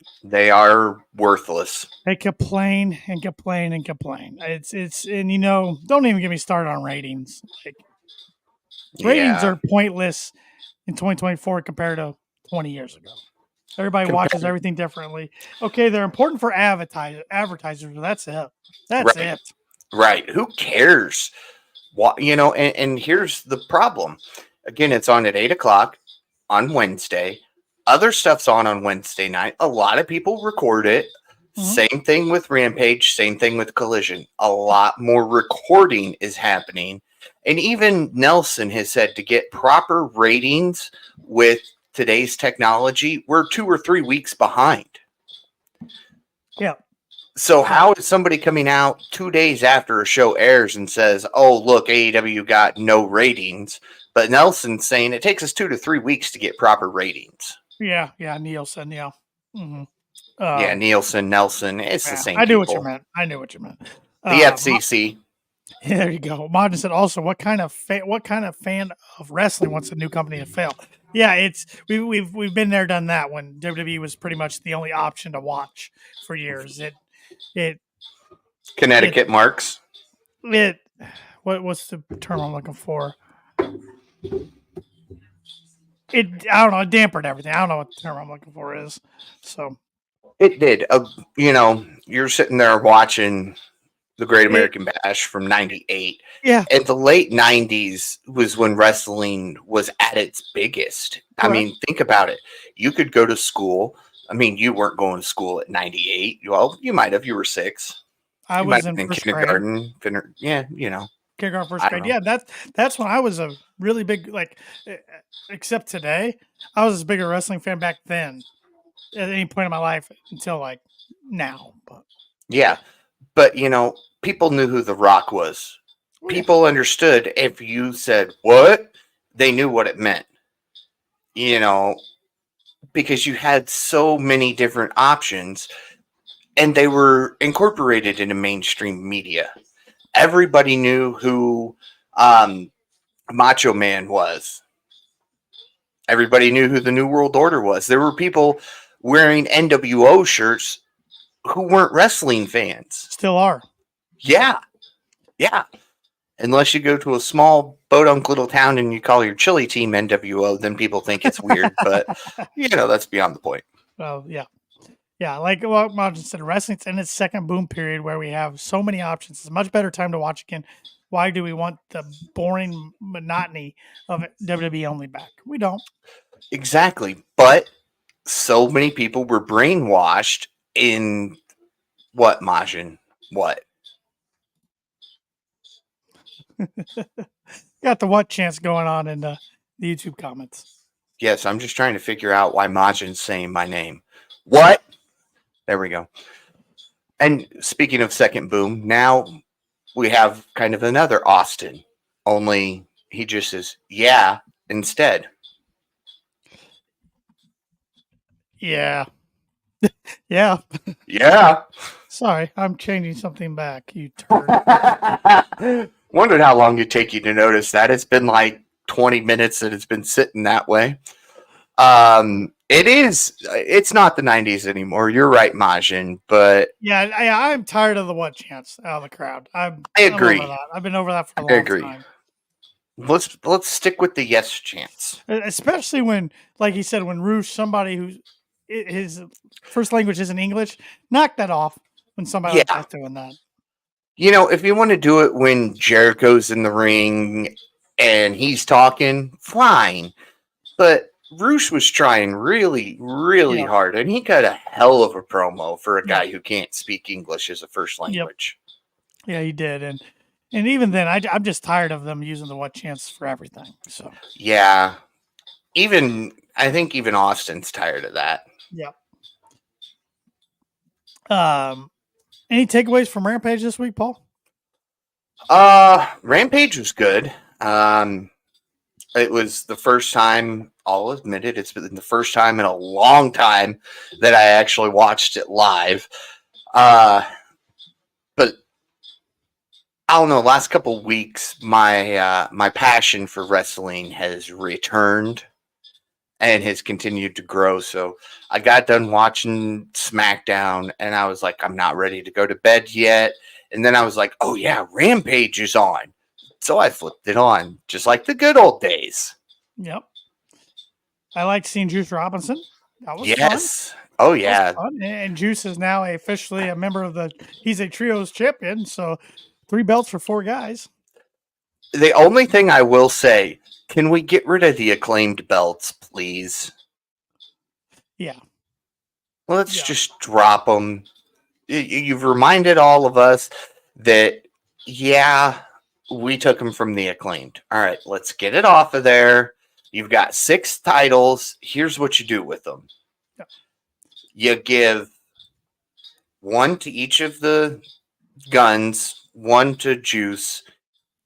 are worthless. They complain and complain and complain. It's and you know, don't even get me started on ratings. Like ratings are pointless in 2024 compared to 20 years ago. Everybody watches everything differently. Okay, they're important for advertisers, but that's it. That's it. Right. Who cares? What, you know, and here's the problem. Again, it's on at 8:00 on Wednesday. Other stuff's on Wednesday night. A lot of people record it. Mm-hmm. Same thing with Rampage. Same thing with Collision. A lot more recording is happening. And even Nelson has said to get proper ratings with today's technology, we're 2 or 3 weeks behind. Yeah. So how is somebody coming out 2 days after a show airs and says, oh, look, AEW got no ratings, but Nelson's saying it takes us 2 to 3 weeks to get proper ratings. Yeah, Nielsen, yeah. Mm-hmm. Yeah, Nielsen, Nelson, it's the same I knew people. what you meant. The FCC. There you go. Martin said also, what kind of fan of wrestling wants a new company to fail? Yeah, we've been there, done that when WWE was pretty much the only option to watch for years. Connecticut marks. What's the term I'm looking for? I don't know. It dampened everything. I don't know what the term I'm looking for is. So it did. You know, you're sitting there watching the Great American Bash from '98. Yeah. And the late '90s was when wrestling was at its biggest. Correct. I mean, think about it. You could go to school. I mean, you weren't going to school at '98. Well, you might have. You were 6. I was in kindergarten. Yeah, you know. Kindergarten, first grade. Yeah, that's when I was a really big, except today, I was as big a wrestling fan back then at any point in my life until like now. But yeah, but you know, people knew who The Rock was. People understood if you said what, they knew what it meant. You know, because you had so many different options, and they were incorporated into mainstream media. Everybody knew who Macho Man was. Everybody knew who the New World Order was. There were people wearing NWO shirts who weren't wrestling fans. Still are. Yeah. Yeah. Unless you go to a small podunk little town and you call your chili team NWO, then people think it's weird. But, that's beyond the point. Well, yeah. Yeah, like what Martin said, wrestling's in its second boom period where we have so many options. It's a much better time to watch again. Why do we want the boring monotony of WWE only back? We don't. Exactly. But so many people were brainwashed in what, Majin? What? Got the what chance going on in the YouTube comments. Yes, I'm just trying to figure out why Majin's saying my name. What? There we go. And speaking of second boom, now we have kind of another Austin, only he just says, yeah, instead. Yeah. Yeah. Yeah. Sorry, I'm changing something back, you turd. Wondered how long it'd take you to notice that. It's been like 20 minutes that it's been sitting that way. It's not the 90s anymore. You're right, Majin, but Yeah, I'm tired of the what chance out of the crowd. I agree. I'm over that. I've been over that for a long time. Let's stick with the yes chance. Especially when, like he said, when Roosh, somebody who his first language isn't English, knock that off when somebody like that's doing that. If you want to do it when Jericho's in the ring and he's talking, fine. But Roosh was trying really, really hard, and he got a hell of a promo for a guy who can't speak English as a first language. Yeah, he did, and even then, I'm just tired of them using the what chance for everything. So yeah, I think even Austin's tired of that. Yeah. Any takeaways from Rampage this week, Paul? Rampage was good. It was the first time, I'll admit it, it's been the first time in a long time that I actually watched it live. But I don't know, last couple of weeks, my passion for wrestling has returned and has continued to grow. So I got done watching SmackDown and I was like, I'm not ready to go to bed yet. And then I was like, oh yeah, Rampage is on. So I flipped it on, just like the good old days. Yep. I liked seeing Juice Robinson. That was yes. Fun. Oh yeah. And Juice is now officially a member of he's a trios champion. So 3 belts for 4 guys. The only thing I will say, can we get rid of the acclaimed belts, please? Yeah. Let's just drop them. You've reminded all of us that, we took them from the acclaimed. All right, let's get it off of there. You've got 6 titles. Here's what you do with them. Yeah. You give 1 to each of the Guns, 1 to Juice.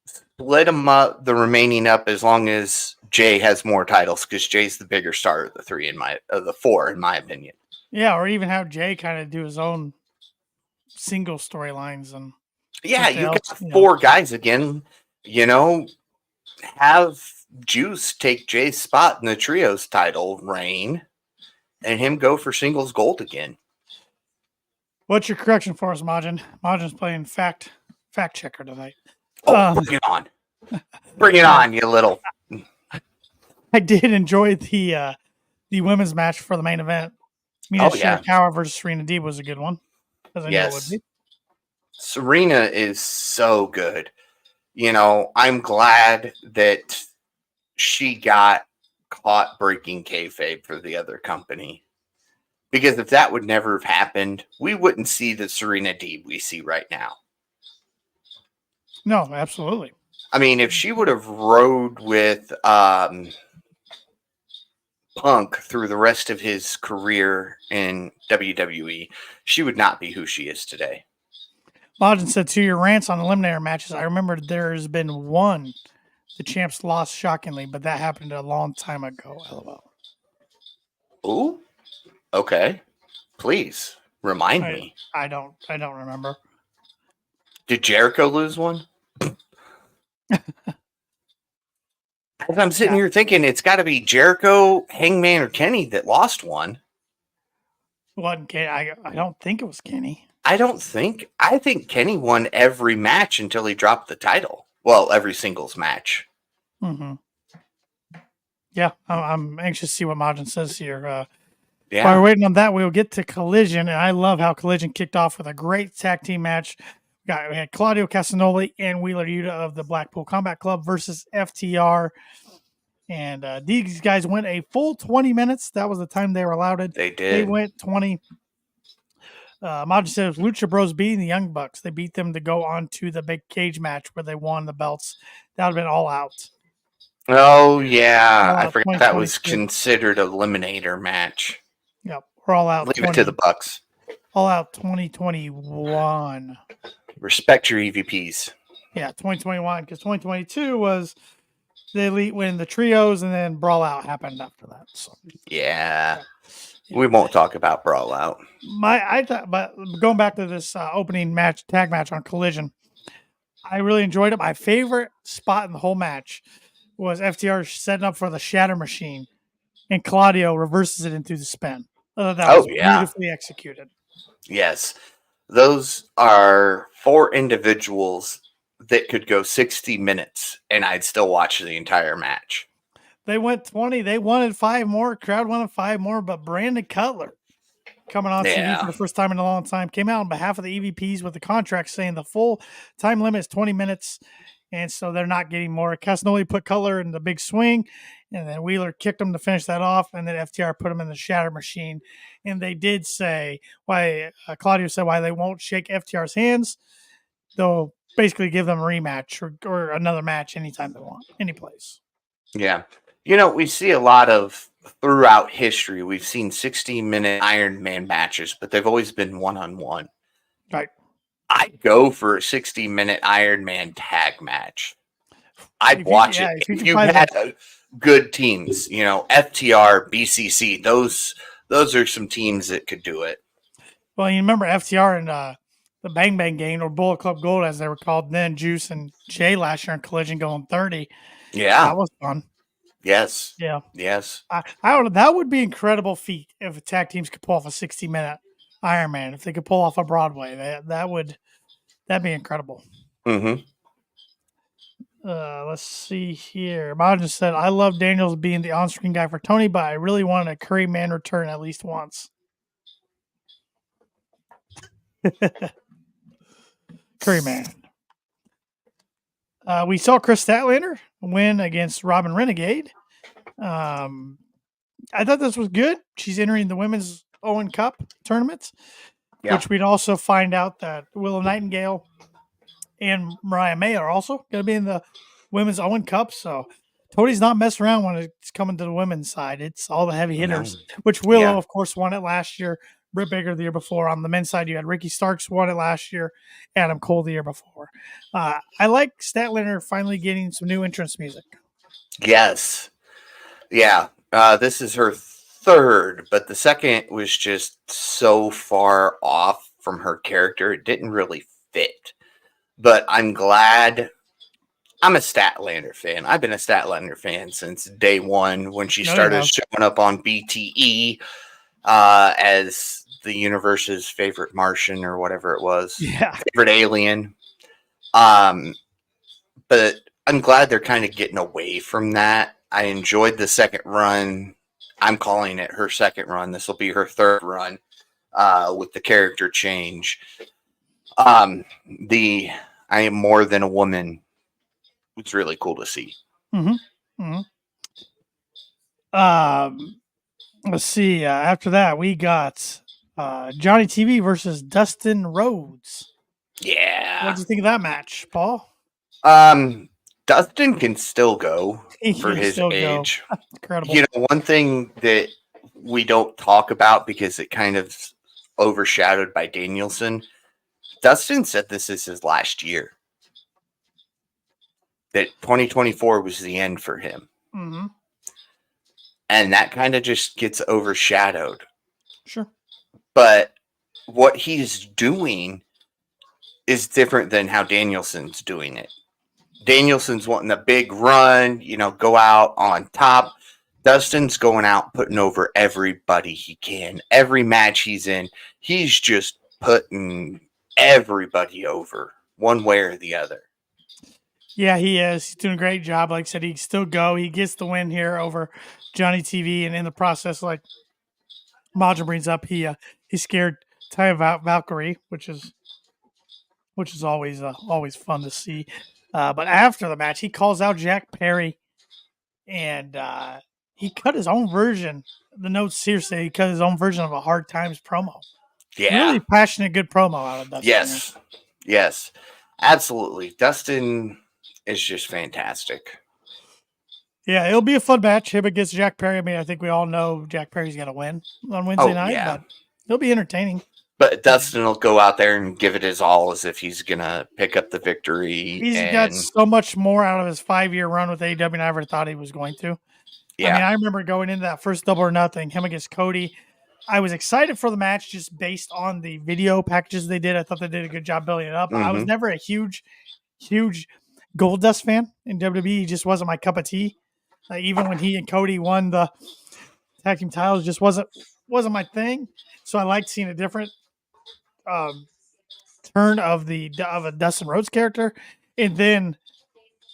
Split them up, the remaining up, as long as Jay has more titles, because Jay's the bigger star of the 4, in my opinion. Yeah, or even have Jay kind of do his own single storylines and you got 4 guys again. Have Juice take Jay's spot in the trios title reign, and him go for singles gold again. What's your correction for us, Majin? Majin's playing fact checker tonight. Bring it on. Bring it on, you little. I did enjoy the women's match for the main event. Mina Shirakawa versus Serena Deeb was a good one. As I knew it would be. Serena is so good. I'm glad that she got caught breaking kayfabe for the other company. Because if that would never have happened, we wouldn't see the Serena Deeb we see right now. No, absolutely. I mean, if she would have rode with Punk through the rest of his career in WWE, she would not be who she is today. Majin said, to your rants on eliminator matches, I remember there's been one the champs lost shockingly, but that happened a long time ago. LOL. Ooh, okay. Please remind me. I don't remember. Did Jericho lose one? As I'm sitting here thinking, it's got to be Jericho, Hangman, or Kenny that lost one. Wasn't Kenny? I don't think it was Kenny. I think Kenny won every match until he dropped the title. Well, every singles match. Mm-hmm. Yeah, I'm anxious to see what Majin says here. Yeah. While we're waiting on that, we'll get to Collision, and I love how Collision kicked off with a great tag team match. We had Claudio Castagnoli and Wheeler Yuta of the Blackpool Combat Club versus FTR. And these guys went a full 20 minutes. That was the time they were allowed it. They did. They went 20. Majin said it was Lucha Bros beating the Young Bucks. They beat them to go on to the big cage match where they won the belts. That would have been all out. Oh, yeah. I forgot that 2022. was considered an eliminator match. Yep. We're all out. Leave it to the Bucks. All out 2021. Respect your EVPs. Yeah, 2021, because 2022 was the Elite win the trios, and then Brawl Out happened after that. So Yeah. We won't talk about Brawl Out. But going back to this opening match, tag match on Collision, I really enjoyed it. My favorite spot in the whole match was FTR setting up for the Shatter Machine, and Claudio reverses it into the spin. That was beautifully executed. Yes. Those are 4 individuals that could go 60 minutes, and I'd still watch the entire match. They went 20. They wanted 5 more. Crowd wanted 5 more, but Brandon Cutler, coming on TV for the first time in a long time, came out on behalf of the EVPs with the contract saying the full time limit is 20 minutes, and so they're not getting more. Castagnoli put Cutler in the big swing, and then Wheeler kicked him to finish that off, and then FTR put him in the Shatter Machine. And they did say why Claudio said why they won't shake FTR's hands. They'll basically give them a rematch or another match anytime they want, any place. Yeah. You know, we see a lot of throughout history, we've seen 60-minute Iron Man matches, but they've always been one-on-one. Right. I'd go for a 60-minute Iron Man tag match. I'd watch it. If you had good teams, you know, FTR, BCC, those are some teams that could do it. Well, you remember FTR and the Bang Bang Gang, or Bullet Club Gold, as they were called then, Juice and Jay last year in Collision going 30. Yeah. That was fun. Yes. Yeah. Yes. I don't know. That would be an incredible feat if tag teams could pull off a 60-minute Iron Man. If they could pull off a Broadway, that'd be incredible. Mm-hmm. Let's see here. Majin said, I love Daniels being the on-screen guy for Tony, but I really wanted a Curry Man return at least once. Curry Man. We saw Chris Statlander win against Robin Renegade. I thought this was good. She's entering the Women's Owen Cup tournament, which we'd also find out that Willow Nightingale and Mariah May are also going to be in the Women's Owen Cup. So Tony's not messing around when it's coming to the women's side. It's all the heavy hitters, which Willow, of course, won it last year. Britt Baker the year before. On the men's side, you had Ricky Starks won it last year, Adam Cole the year before. I like Statlander finally getting some new entrance music. Yes. Yeah. This is her third, but the second was just so far off from her character. It didn't really fit. But I'm glad. I'm a Statlander fan. I've been a Statlander fan since day one when she started showing up on BTE as the universe's favorite Martian or whatever it was. Yeah. Favorite alien. But I'm glad they're kind of getting away from that. I enjoyed the second run. I'm calling it her second run. This will be her third run with the character change. I Am More Than a Woman. It's really cool to see. Mm-hmm. Mm-hmm. Let's see. After that, we got Johnny TV versus Dustin Rhodes. Yeah. What did you think of that match, Paul? Dustin can still go for his age. Incredible. You know, one thing that we don't talk about because it kind of overshadowed by Danielson, Dustin said this is his last year. That 2024 was the end for him. Mm-hmm. And that kind of just gets overshadowed. Sure. But what he's doing is different than how Danielson's doing it. Danielson's wanting a big run, go out on top. Dustin's going out, putting over everybody he can. Every match he's in, he's just putting everybody over one way or the other. Yeah, he is. He's doing a great job. Like I said, he can still go. He gets the win here over Johnny TV, and in the process, like Maja brings up, he scared Taya Valkyrie, which is always fun to see. But after the match, he calls out Jack Perry, and he cut his own version. The notes here say he cut his own version of a Hard Times promo. Yeah. Really passionate, good promo out of Dustin. Yes, absolutely. Dustin is just fantastic. Yeah, it'll be a fun match. Him against Jack Perry. I mean, I think we all know Jack Perry's going to win on Wednesday night, but it'll be entertaining. But Dustin will go out there and give it his all as if he's going to pick up the victory. He's got so much more out of his 5-year run with AEW than I ever thought he was going to. Yeah. I mean, I remember going into that first Double or Nothing, him against Cody. I was excited for the match just based on the video packages they did. I thought they did a good job building it up. Mm-hmm. I was never a huge Goldust fan in WWE. He just wasn't my cup of tea. Even when he and Cody won the tag team titles, just wasn't my thing. So I liked seeing a different turn of a Dustin Rhodes character, and then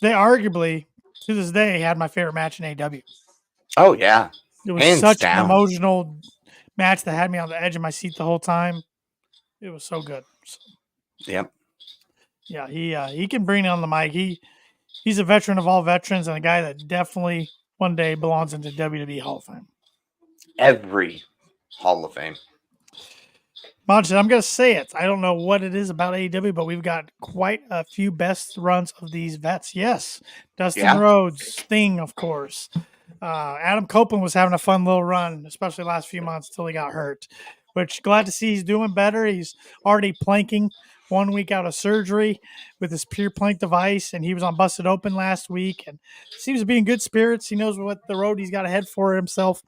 they arguably to this day had my favorite match in AEW. Oh yeah, it was such an emotional match that had me on the edge of my seat the whole time. It was so good. Yep. Yeah, he can bring it on the mic. He's a veteran of all veterans and a guy that definitely one day belongs into WWE Hall of Fame. Every Hall of Fame. Monson, I'm going to say it. I don't know what it is about AEW, but we've got quite a few best runs of these vets. Yes, Dustin Rhodes, Sting, of course. Adam Copeland was having a fun little run, especially the last few months until he got hurt, which glad to see he's doing better. He's already planking 1 week out of surgery with his pure plank device, and he was on Busted Open last week and seems to be in good spirits. He knows what the road he's got ahead for himself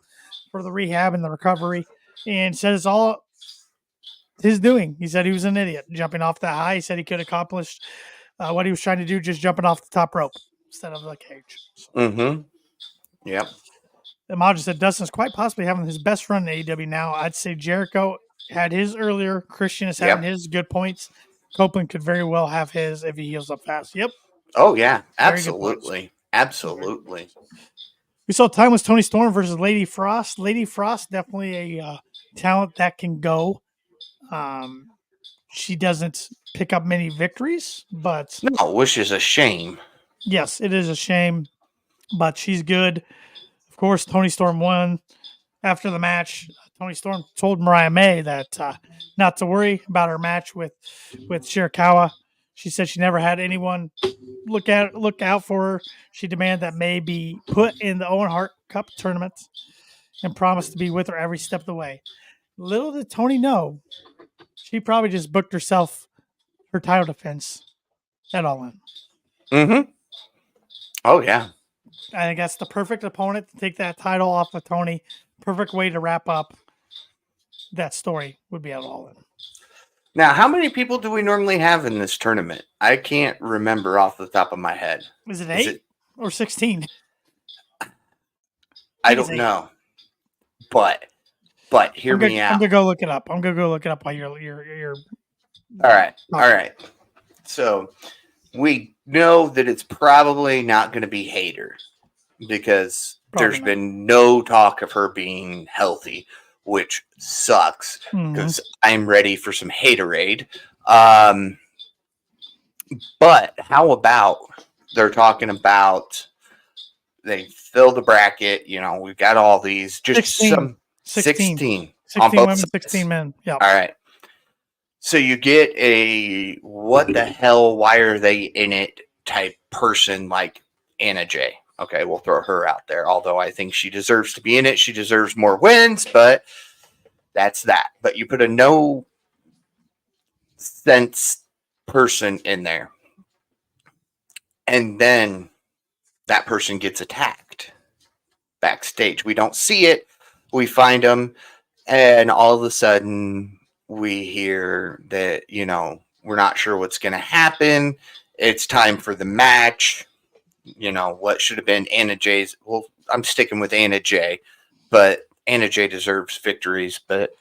for the rehab and the recovery, and said it's all his doing. He said he was an idiot jumping off that high. He said he could accomplish what he was trying to do just jumping off the top rope instead of the cage. So. Mm-hmm. Yep. Maja said Dustin's quite possibly having his best run in AEW now. I'd say Jericho had his earlier. Christian is having his good points. Copeland could very well have his if he heals up fast. Yep. Oh, yeah. Absolutely. Absolutely. We saw Timeless Tony Storm versus Lady Frost. Lady Frost, definitely a talent that can go. She doesn't pick up many victories, but... No, which is a shame. Yes, it is a shame, but she's good. Of course, Tony Storm won. After the match, Tony Storm told Mariah May that not to worry about her match with Shirakawa. She said she never had anyone look out for her. She demanded that May be put in the Owen Hart Cup tournament and promised to be with her every step of the way. Little did Tony know, she probably just booked herself her title defense at All In. Mm-hmm. Oh, yeah. I think that's the perfect opponent to take that title off of Tony. Perfect way to wrap up that story would be at All In. Now, how many people do we normally have in this tournament? I can't remember off the top of my head. Is it 8 or 16? I don't know. But hear me out. I'm gonna go look it up. While you're. All right. So we know that it's probably not going to be Hayter because there's been no talk of her being healthy, which sucks because I'm ready for some Haterade. But how about they're talking about they fill the bracket? We've got all these. Just 16. 16 on both women, sides. 16 men. Yeah. All right. So you get a what the hell, why are they in it type person like Anna Jay. Okay, we'll throw her out there. Although I think she deserves to be in it. She deserves more wins, but that's that. But you put a no sense person in there. And then that person gets attacked backstage. We don't see it. We find them. And all of a sudden we hear that, We're not sure what's going to happen. It's time for the match. You know, what should have been Anna Jay's. Well, I'm sticking with Anna Jay, but Anna Jay deserves victories. But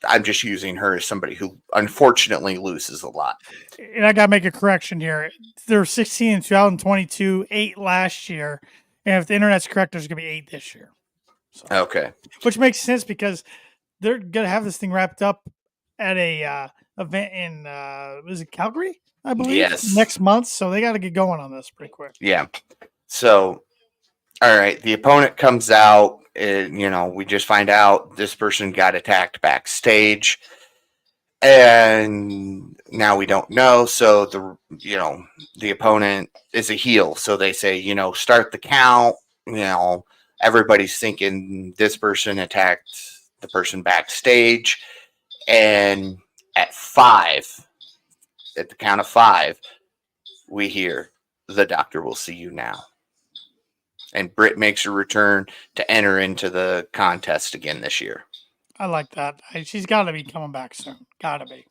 I'm just using her as somebody who unfortunately loses a lot. And I got to make a correction here. There were 16 in 2022, 8 last year. And if the internet's correct, there's going to be 8 this year. So, Okay. which makes sense because they're going to have this thing wrapped up at a event in, was it Calgary, I believe? Yes. Next month. So they got to get going on this pretty quick. Yeah. So, all right. The opponent comes out. And, you know, we just find out this person got attacked backstage. And now we don't know. So the opponent is a heel. So they say, you know, start the count. You know, everybody's thinking this person attacked the person backstage. And at the count of 5, we hear the doctor will see you now. And Britt makes a return to enter into the contest again this year. I like that. She's got to be coming back soon. Got to be.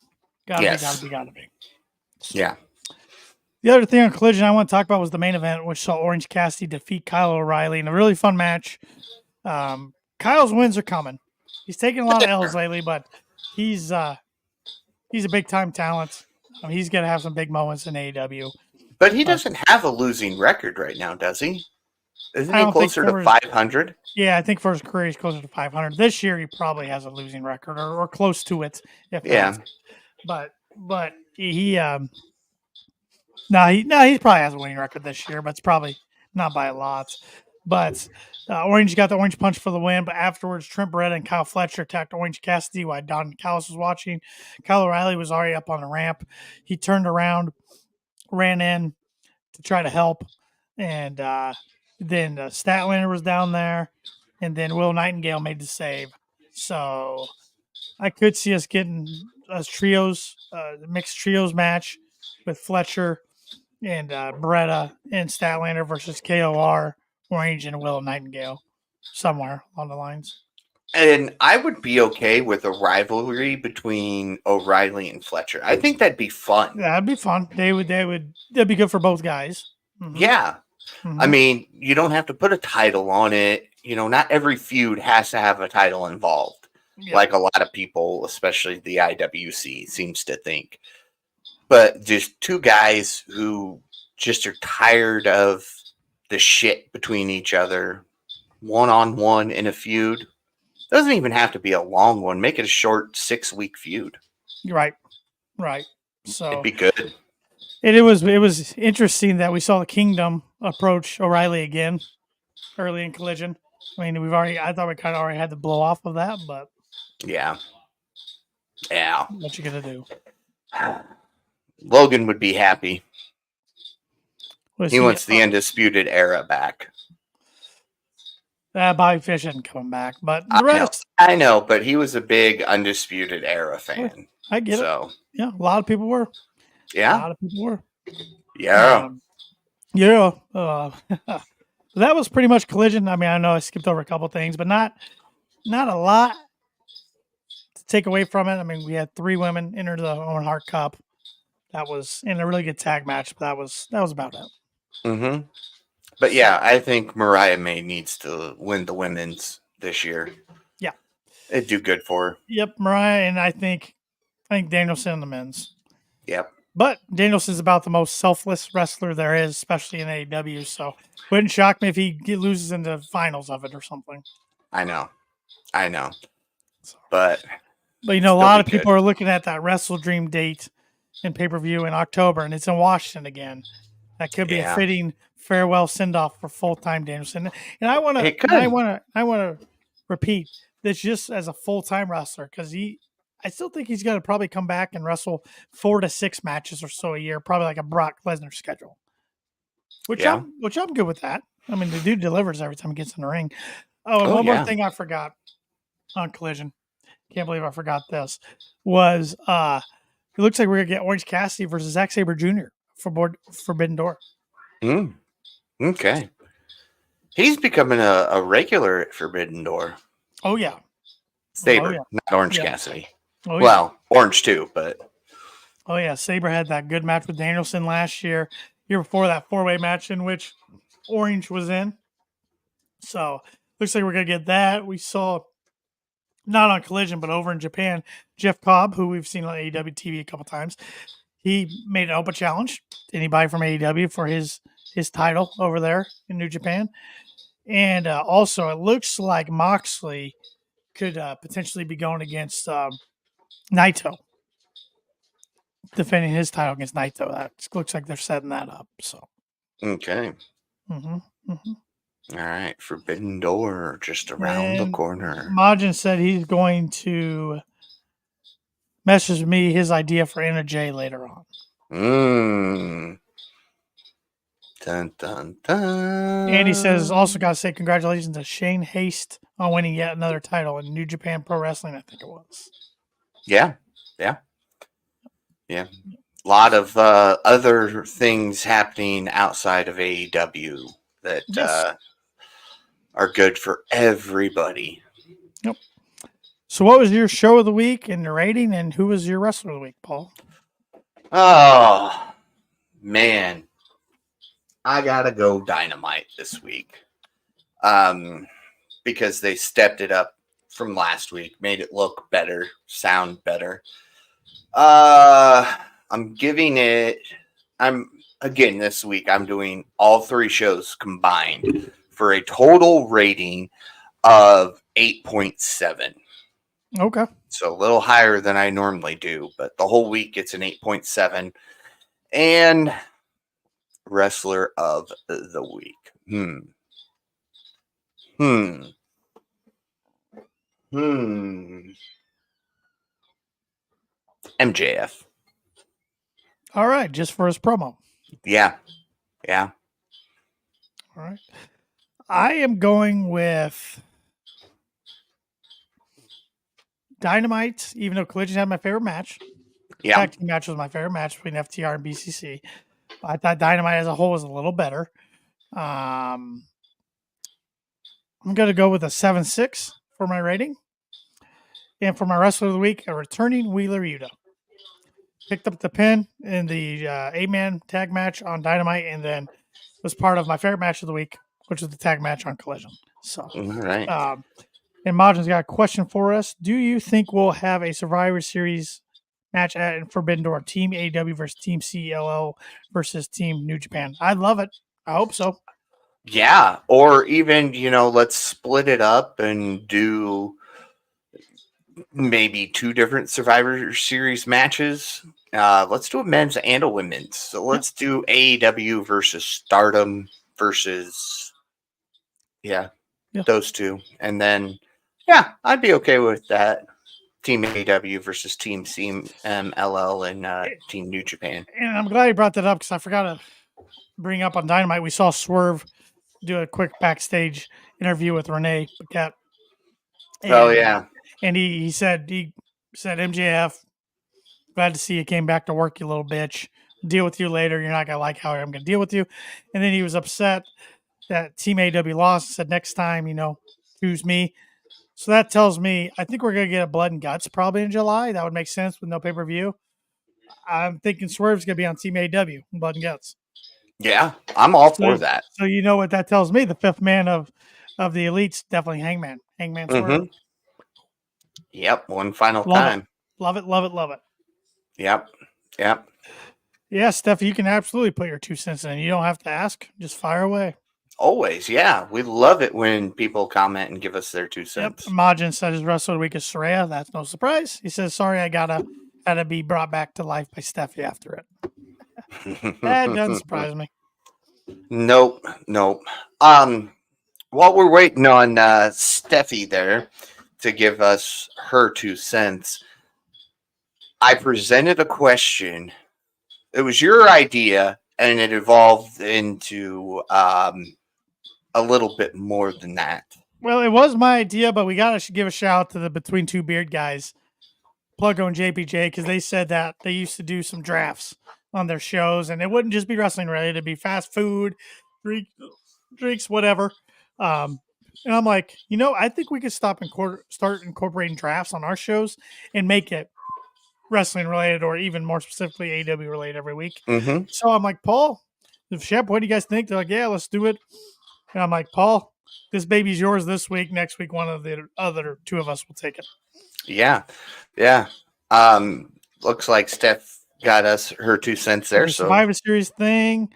Got to be. So, Yeah. the other thing on Collision I want to talk about was the main event, which saw Orange Cassidy defeat Kyle O'Reilly in a really fun match. Kyle's wins are coming. He's taking a lot of L's lately, but he's a big time talent. He's going to have some big moments in AEW. But he doesn't have a losing record right now, does he? Isn't he closer to 500? Yeah, I think for his career he's closer to 500. This year he probably has a losing record or close to it. Not. But he he probably has a winning record this year, but it's probably not by a lot. But Orange got the Orange Punch for the win. But afterwards, Trent Beretta and Kyle Fletcher attacked Orange Cassidy while Don Callis was watching. Kyle O'Reilly was already up on the ramp. He turned around, ran in to try to help, and then Statlander was down there, and then Will Nightingale made the save. So I could see us getting a mixed trios match with Fletcher and Beretta and Statlander versus KOR, Orange, and Will Nightingale somewhere on the lines. And I would be okay with a rivalry between O'Reilly and Fletcher. I think that'd be fun. Yeah, that'd be fun. That'd be good for both guys. Mm-hmm. Yeah. Mm-hmm. I mean, you don't have to put a title on it. You know, not every feud has to have a title involved. Yeah. Like a lot of people, especially the IWC, seems to think. But just two guys who just are tired of the shit between each other, one-on-one in a feud. Doesn't even have to be a long one. Make it a short 6-week feud. Right. So it'd be good. It was interesting that we saw the Kingdom approach O'Reilly again early in Collision. I mean, I thought we kind of already had the blow off of that, but yeah. What you gonna do? Logan would be happy. He wants the Undisputed Era back. Bobby Fish isn't coming back, but the rest. I know, but he was a big Undisputed Era fan. I get it. Yeah, a lot of people were. Yeah. A lot of people were. Yeah. That was pretty much Collision. I mean, I know I skipped over a couple things, but not a lot to take away from it. I mean, we had 3 women enter the Owen Hart Cup. That was in a really good tag match, but that was about it. Mm-hmm. But yeah, I think Mariah May needs to win the women's this year. Yeah. It'd do good for her. Yep, Mariah, and I think Danielson in the men's. Yep. But Danielson's about the most selfless wrestler there is, especially in AEW. So wouldn't shock me if he loses in the finals of it or something. I know. But you know, a lot of people are looking at that Wrestle Dream date in pay-per-view in October, and it's in Washington again. That could be a fitting farewell send-off for full-time Danielson. And I want to repeat this just as a full-time wrestler, because I still think he's going to probably come back and wrestle 4 to 6 matches or so a year, probably like a Brock Lesnar schedule. Which I'm good with that. I mean, the dude delivers every time he gets in the ring. Oh, and one more thing I forgot on Collision. Can't believe I forgot this. Was it looks like we're gonna get Orange Cassidy versus Zack Sabre Jr. for Forbidden Door. Okay. He's becoming a regular at Forbidden Door. Oh yeah. Sabre, not Orange Cassidy. Oh, well, Orange too, but Oh yeah, Sabre had that good match with Danielson last year. Year before that 4-way match in which Orange was in. So looks like we're gonna get that. We saw not on Collision, but over in Japan, Jeff Cobb, who we've seen on AEW TV a couple times, he made an open challenge to anybody from AEW for his title over there in New Japan. And also, it looks like Moxley could potentially be going against Naito, defending his title against Naito. That looks like they're setting that up. So, Okay. mm-hmm. All right. Forbidden Door just around the And corner. Majin said he's going to message me his idea for NJ later on. Dun, dun, dun. And he says, also got to say congratulations to Shane Haste on winning yet another title in New Japan Pro Wrestling, I think it was. Yeah. A lot of other things happening outside of AEW that Yes. are good for everybody. Yep. So what was your show of the week and the rating, and who was your wrestler of the week, Paul? Oh, man. I got to go Dynamite this week. Because they stepped it up from last week, made it look better, sound better. I'm giving it, this week, I'm doing all 3 shows combined for a total rating of 8.7. Okay. So a little higher than I normally do, but the whole week it's an 8.7. And wrestler of the week. MJF. All right. Just for his promo. Yeah. All right. I am going with Dynamite, even though Collision had my favorite match. Yeah. Tag team match was my favorite match between FTR and BCC. I thought Dynamite as a whole was a little better. I'm going to go with a 7.6 for my rating. And for my wrestler of the week, a returning Wheeler Yuta. Picked up the pin in the 8-man tag match on Dynamite, and then was part of my favorite match of the week, which was the tag match on Collision. So, All right. And Majin's got a question for us. Do you think we'll have a Survivor Series match at Forbidden Door? Team AEW versus Team CLL versus Team New Japan. I'd love it. I hope so. Yeah. Or even, let's split it up and do maybe 2 different Survivor Series matches. Let's do a men's and a women's. So let's do AEW versus Stardom versus those 2. And then I'd be okay with that. Team AEW versus Team CMLL and Team New Japan. And I'm glad you brought that up because I forgot to bring up on Dynamite. We saw Swerve do a quick backstage interview with Renee Paquette. And he said MJF, glad to see you came back to work, you little bitch. Deal with you later. You're not gonna like how I'm gonna deal with you. And then he was upset that Team AW lost. Said next time, choose me. So that tells me I think we're gonna get a Blood and Guts probably in July. That would make sense with no pay-per-view. I'm thinking Swerve's gonna be on Team AW, Blood and Guts. Yeah, I'm all for that. So you know what that tells me? The 5th man of the Elite's definitely Hangman. Hangman Swerve. Yep, one final time. Love it. Yep. Yeah, Steph, you can absolutely put your 2 cents in. You don't have to ask. Just fire away. Always, yeah. We love it when people comment and give us their 2 cents. Yep. Majin said his wrestler of the week is Soraya. That's no surprise. He says, sorry, I had to be brought back to life by Steffi after it. That doesn't surprise me. Nope. While we're waiting on Steffi there to give us her 2 cents, I presented a question. It was your idea, and it evolved into a little bit more than that. Well, it was my idea, but we got to give a shout out to the Between Two Beard guys, Pluggo and JPJ, because they said that they used to do some drafts on their shows, and it wouldn't just be wrestling related; it'd be fast food, drinks, whatever. And I'm like, I think we could start incorporating drafts on our shows and make it wrestling related or even more specifically AEW related every week. Mm-hmm. So I'm like, Paul, Shep, what do you guys think? They're like, yeah, let's do it. And I'm like, Paul, this baby's yours this week. Next week, one of the other two of us will take it. Yeah. Yeah. Looks like Steph got us her 2 cents there. The So Survivor Series thing,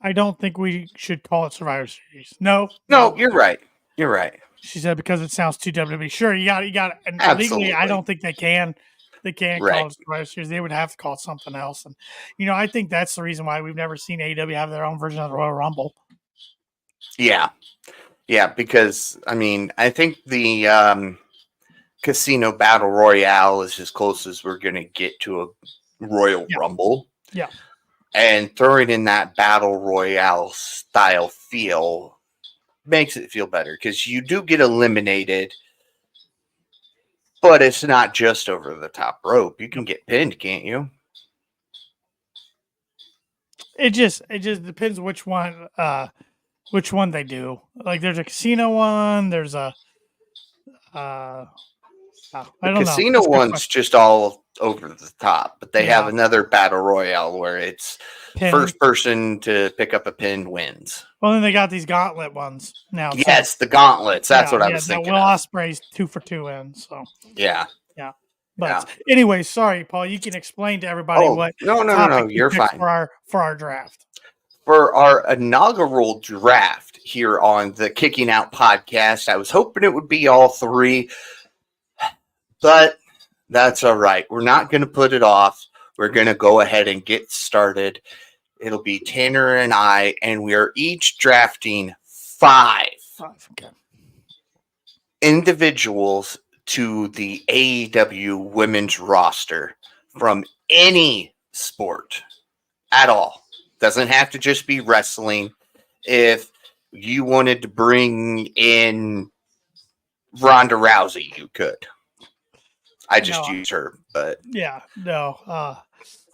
I don't think we should call it Survivor Series. No. no, you're right. You're right. She said because it sounds too WWE. Sure, you got, and legally, I Absolutely. don't think they can. They can't Right. call it Survivor Series. They would have to call it something else. And I think that's the reason why we've never seen AEW have their own version of the Royal Rumble. Yeah. Yeah, because I mean, I think the Casino Battle Royale is as close as we're going to get to a Royal Rumble. Yeah. And throwing in that Battle Royale style feel makes it feel better because you do get eliminated, but it's not just over the top rope. You can get pinned, can't you? It just depends which one they do. Like there's a casino one, there's a I don't know. Casino That's a good one's question. just all over the top, but they have Yeah. another Battle Royale where it's Pin. first person to pick up a pin wins. Well, then they got these gauntlet ones now. too. Yes, the gauntlets. That's what I was thinking Will of. Ospreay's 2 for 2 in. So Yeah. but anyway, sorry, Paul. You can explain to everybody what No. topic you You're picked fine. for our draft. For our inaugural draft here on the Kicking Out podcast, I was hoping it would be all three, but that's all right. We're not going to put it off. We're going to go ahead and get started. It'll be Tanner and I, and we are each drafting 5 Okay. individuals to the AEW women's roster from any sport at all. Doesn't have to just be wrestling. If you wanted to bring in Ronda Rousey, you could. I just use her, but yeah, no.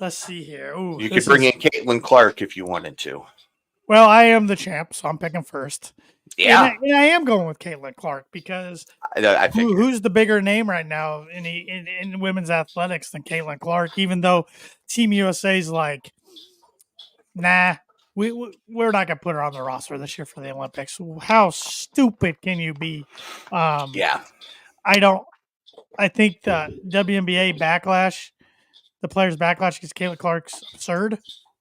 Let's see here. Ooh, you could bring in Caitlin Clark if you wanted to. Well, I am the champ, so I'm picking first. Yeah, and I am going with Caitlin Clark because I figured. who's the bigger name right now in women's athletics than Caitlin Clark? Even though Team USA's like, nah, we're not gonna put her on the roster this year for the Olympics. How stupid can you be? Yeah, I think the WNBA backlash, the players' backlash against Caitlin Clark's absurd.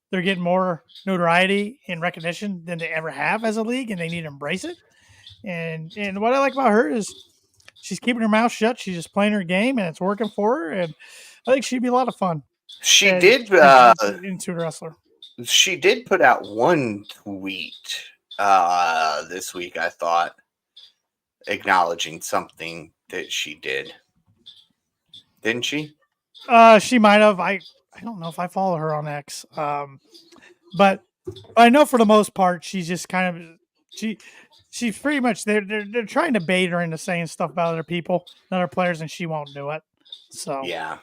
They're getting more notoriety and recognition than they ever have as a league, and they need to embrace it. And what I like about her is she's keeping her mouth shut. She's just playing her game, and it's working for her. And I think she'd be a lot of fun. she did. Into a wrestler. She did put out one tweet this week, I thought, acknowledging something that she did. Didn't she? She might have. I don't know if I follow her on X. But I know for the most part, she's just kind of she's pretty much they're trying to bait her into saying stuff about other people, other players, and she won't do it. So Yeah.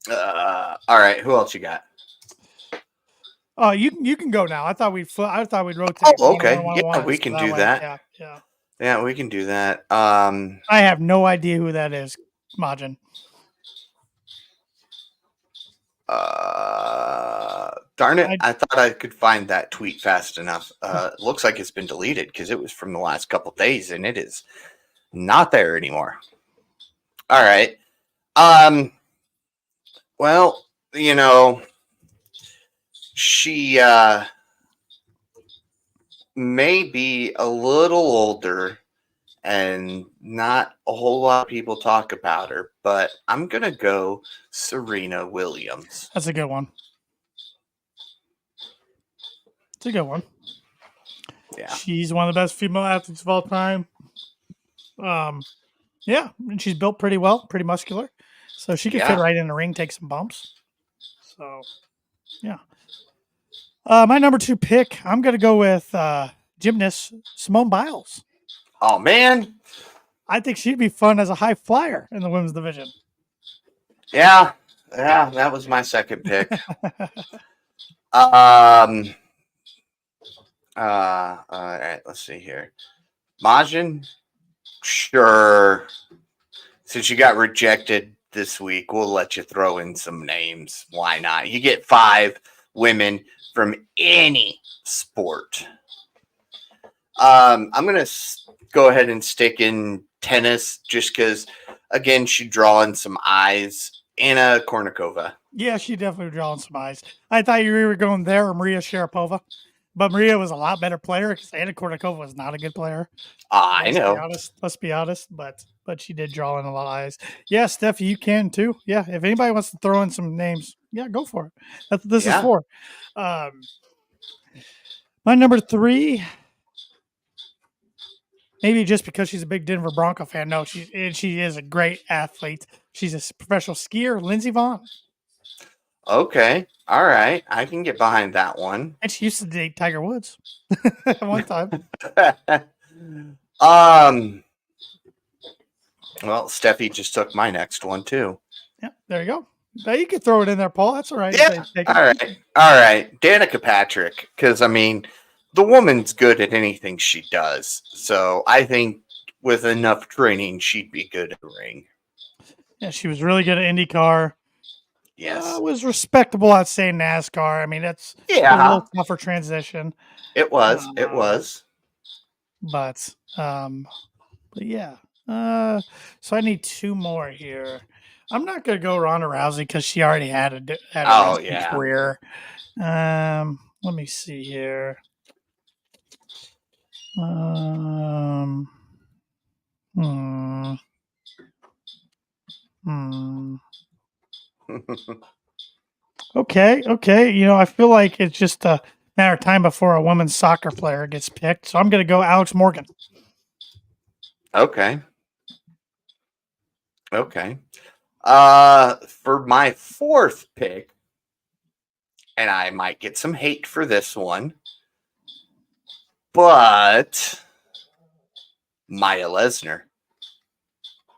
All right. Who else you got? Oh, you can go now. I thought we'd rotate. Oh, okay. Yeah, we can do that. Yeah. Yeah, we can do that. I have no idea who that is, Majin. Darn it. I thought I could find that tweet fast enough. Looks like it's been deleted because it was from the last couple days and it is not there anymore. All right. Well, she may be a little older and not a whole lot of people talk about her, but I'm going to go Serena Williams. That's a good one. It's a good one. Yeah. She's one of the best female athletes of all time. Yeah, and she's built pretty well, pretty muscular. So she could fit right in the ring, take some bumps. So, yeah. My number 2 pick, I'm going to go with gymnast Simone Biles. Oh, man. I think she'd be fun as a high flyer in the women's division. Yeah, that was my second pick. All right, let's see here. Majin? Sure. since you got rejected this week, we'll let you throw in some names. Why not? You get 5 women from any sport. I'm going to go ahead and stick in tennis just because, again, she drawing some eyes. Anna Kournikova. Yeah, she definitely drawing some eyes. I thought you were going there or Maria Sharapova, but Maria was a lot better player because Anna Kournikova was not a good player. I know. Let's be honest, but she did draw in a lot of eyes. Yeah, Steffi, you can too. Yeah, if anybody wants to throw in some names, yeah, go for it. That's what this is for. My number 3, maybe just because she's a big Denver Bronco fan. No, she is a great athlete. She's a professional skier, Lindsey Vonn. Okay. All right. I can get behind that one. And she used to date Tiger Woods at one time. Well, Steffi just took my next one too. Yeah, there you go. Now you can throw it in there, Paul. That's all right. Yeah. All right. Danica Patrick, because I mean, the woman's good at anything she does. So I think with enough training, she'd be good at the ring. Yeah, she was really good at IndyCar. Yes. Was respectable at saying NASCAR. I mean, that's a little tougher transition. It was. But yeah. So I need 2 more here. I'm not going to go Ronda Rousey because she already had a career. Let me see here. Okay. You know, I feel like it's just a matter of time before a women's soccer player gets picked. So I'm going to go Alex Morgan. Okay. For my 4th pick, and I might get some hate for this one, but Maya Lesnar.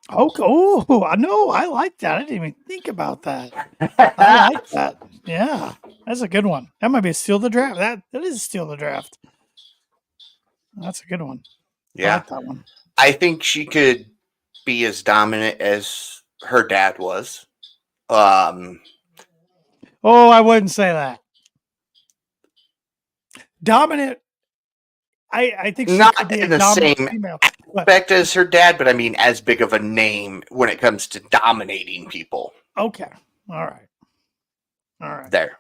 Oh, I know. I like that. I didn't even think about that. I like that. Yeah, that's a good one. That might be a steal of the draft. That is a steal of the draft. That's a good one. Yeah, I like that one. I think she could be as dominant as her dad was. I wouldn't say that. Dominant. I think she not could be in a the same female. aspect as her dad, but I mean, as big of a name when it comes to dominating people. Okay. All right. There.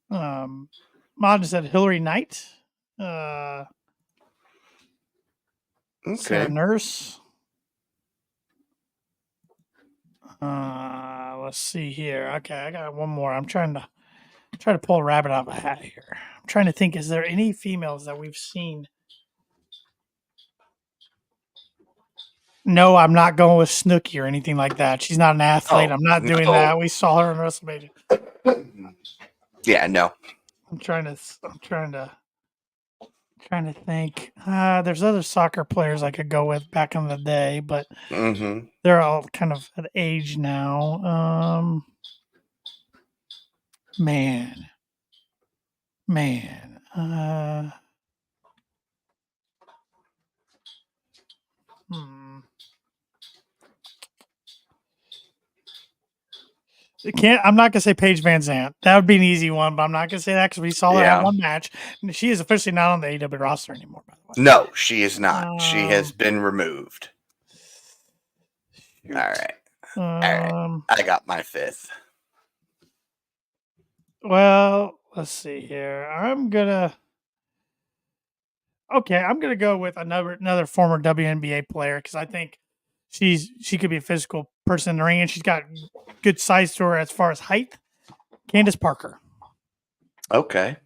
Mod said Hillary Knight. Okay. Sarah Nurse. Let's see here. Okay, I got one more. I'm trying to pull a rabbit out of a hat here. I'm trying to think, is there any females that we've seen? No, I'm not going with Snooki or anything like that. She's not an athlete. I'm not doing that. We saw her in WrestleMania. Yeah, no. I'm trying to think. There's other soccer players I could go with back in the day, but they're all kind of at age now. Man. I'm not gonna say Paige Van Zandt. That would be an easy one, but I'm not gonna say that because we saw her have one match. She is officially not on the AEW roster anymore, by the way. No, she is not. She has been removed. All right. I got my 5th. Well, let's see here. I'm gonna go with another former WNBA player because I think she could be a physical person in the ring, and she's got good size to her as far as height. Candace Parker. Okay.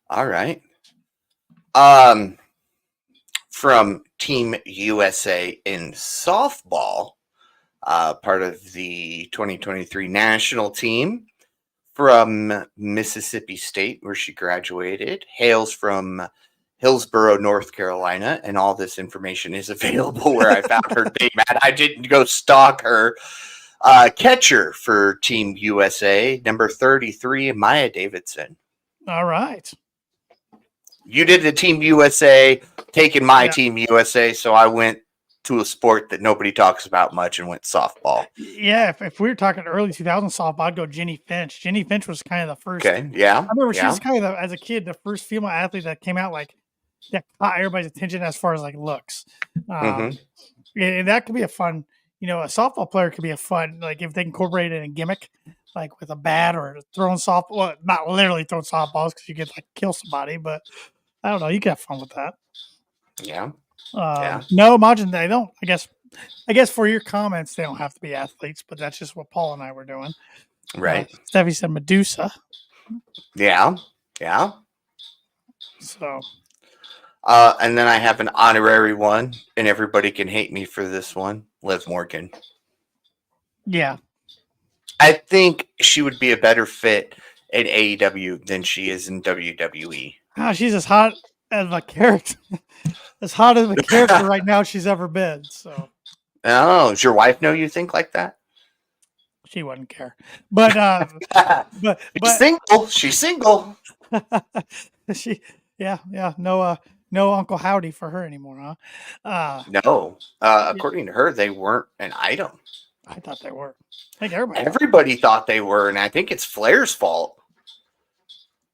All right. From Team USA in softball, part of the 2023 national team from Mississippi State, where she graduated, hails from Hillsborough, North Carolina, and all this information is available where I found her name at. I didn't go stalk her. Catcher for Team USA, number 33, Maya Davidson. All right. You did the Team USA, taking my Team USA, so I went to a sport that nobody talks about much and went softball. Yeah, if we were talking early 2000 softball, I'd go Jenny Finch. Jenny Finch was kind of the first. Okay, yeah, I remember she yeah. was kind of as a kid the first female athlete that came out like that caught everybody's attention as far as like looks. Mhm. And that could be a fun. A softball player could be a fun like if they incorporate it in a gimmick, like with a bat or throwing softball. Well, not literally throwing softballs because you get like kill somebody, but I don't know. You can have fun with that. Yeah. Yeah. No, imagine they don't. I guess for your comments, they don't have to be athletes, but that's just what Paul and I were doing. Right. Steffi said Medusa. Yeah. Yeah. So, And then I have an honorary one, and everybody can hate me for this one. Liv Morgan. yeah. I think she would be a better fit in AEW than she is in WWE. Oh, she's as hot as a character, as hot as a character right now she's ever been. So, Oh, does your wife know you think like that? she wouldn't care. But, She's single. She's single. she, yeah. No Uncle Howdy for her anymore, huh? No. According to her, they weren't an item. I thought they were. I think everybody. Everybody thought they were, and I think it's Flair's fault.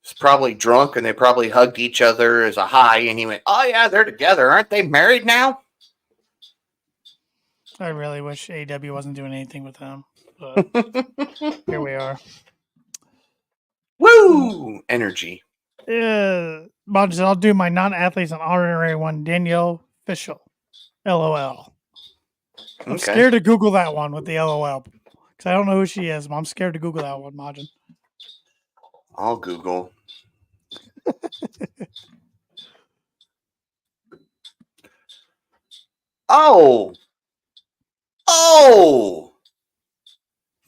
He's probably drunk, and they probably hugged each other as a high, and he went, "Oh yeah, they're together. Aren't they married now?" I really wish AEW wasn't doing anything with them, but here we are. Woo! Energy. I'll do my non-athletes and honorary one. Danielle Fishel, LOL. I'm scared to Google that one with the LOL because I don't know who she is. But I'm scared to Google that one, Majin. I'll Google. Oh!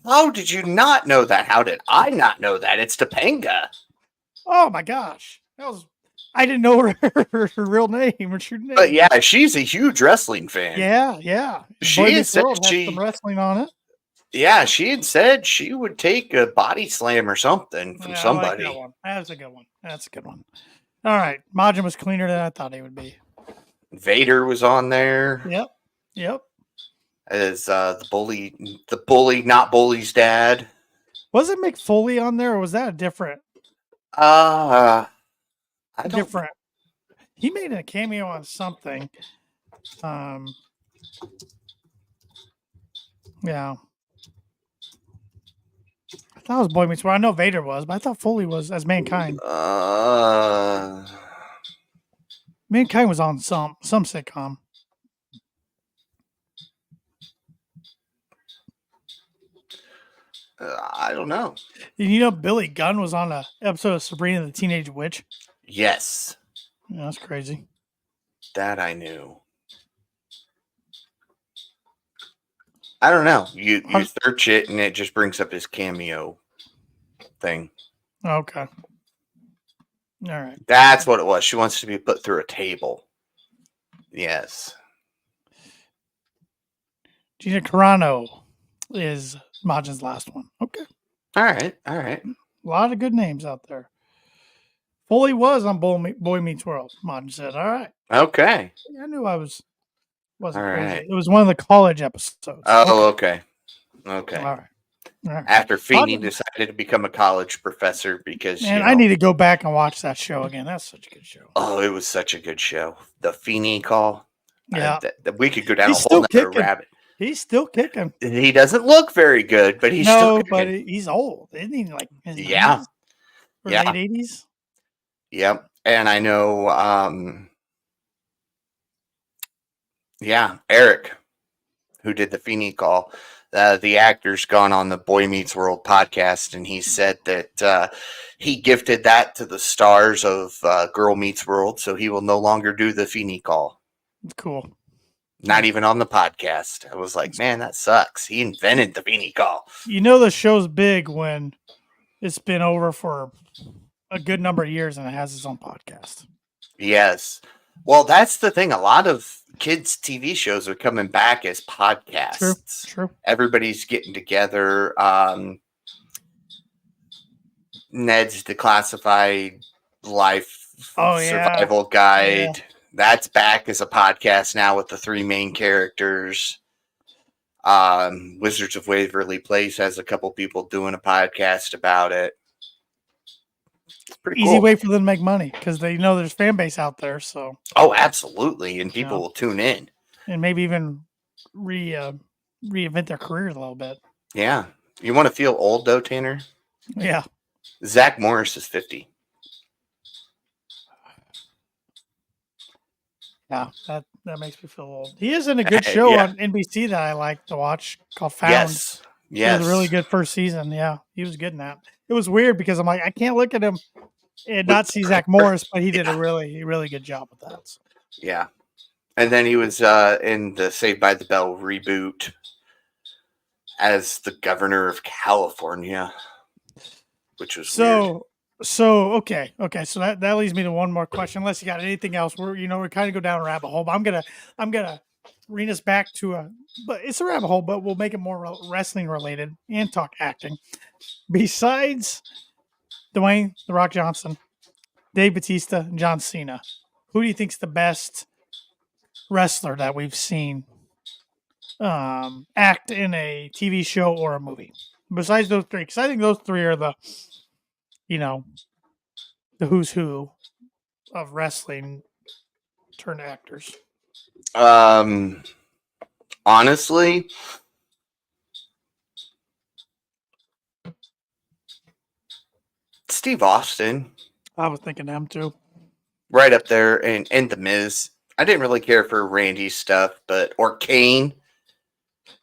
How did you not know that? How did I not know that? It's Topanga. Oh my gosh, I didn't know her real name or true name. But yeah, she's a huge wrestling fan. Yeah. She had said some wrestling on it. Yeah, she had said she would take a body slam or something from somebody. I like that one. That's a good one. All right, Majin was cleaner than I thought he would be. Vader was on there. Yep. As the bully, not bully's dad. Was it Mick Foley on there, or was that a different? Different. He made a cameo on something. Yeah. I thought it was Boy Meets World. I know Vader was, but I thought Foley was as Mankind. Mankind was on some sitcom. I don't know. Billy Gunn was on an episode of Sabrina the Teenage Witch. Yes. Yeah, that's crazy. That I knew. I don't know. You search it and it just brings up his cameo thing. Okay. All right. That's what it was. She wants to be put through a table. Yes. Gina Carano is Majin's last one. Okay. All right. A lot of good names out there. Foley was on Boy Meets World. Majin said, all right. Okay. I knew I wasn't all crazy. Right. It was one of the college episodes. Oh, okay. All right. After Feeney decided to become a college professor because I need to go back and watch that show again. That's such a good show. Oh, it was such a good show. The Feeney call. Yeah. We could go down a whole nother rabbit. He's still kicking. He doesn't look very good, but he's still kicking. But he's old. Isn't he like his 90s? Or late 80s? Yep. And I know Eric, who did the Feeney call. The actor's gone on the Boy Meets World podcast, and he said that he gifted that to the stars of Girl Meets World, so he will no longer do the Feeney call. Cool. Not even on the podcast. I was like, man, that sucks. He invented the Feeney call. The show's big when it's been over for a good number of years and it has its own podcast. Yes. Well, that's the thing. A lot of kids' TV shows are coming back as podcasts. True. Everybody's getting together. Ned's Declassified Life Survival Guide. That's back as a podcast now with the 3 main characters. Wizards of Waverly Place has a couple people doing a podcast about it. It's pretty Easy cool. way for them to make money because they know there's fan base out there. So Oh, absolutely. And people will tune in. and maybe even reinvent their careers a little bit. Yeah. You want to feel old, though, Tanner? Yeah. Zach Morris is 50. Yeah, that makes me feel old. He is in a good show on NBC that I like to watch called Found. Yes. It was a really good first season. Yeah, he was good in that. It was weird because I'm like, I can't look at him and not see Zach Morris, but he did a really good job with that. So. Yeah. And then he was in the Saved by the Bell reboot as the governor of California, which was weird. Okay. So that leads me to one more question. Unless you got anything else, we're kind of go down a rabbit hole. But I'm gonna bring us back to but it's a rabbit hole, but we'll make it more wrestling related and talk acting. Besides Dwayne "The Rock" Johnson, Dave Bautista, and John Cena, who do you think's the best wrestler that we've seen act in a TV show or a movie? Besides those 3, because I think those 3 are the who's who of wrestling turned actors. Honestly, Steve Austin. I was thinking them too. Right up there, and The Miz. I didn't really care for Randy's stuff, or Kane.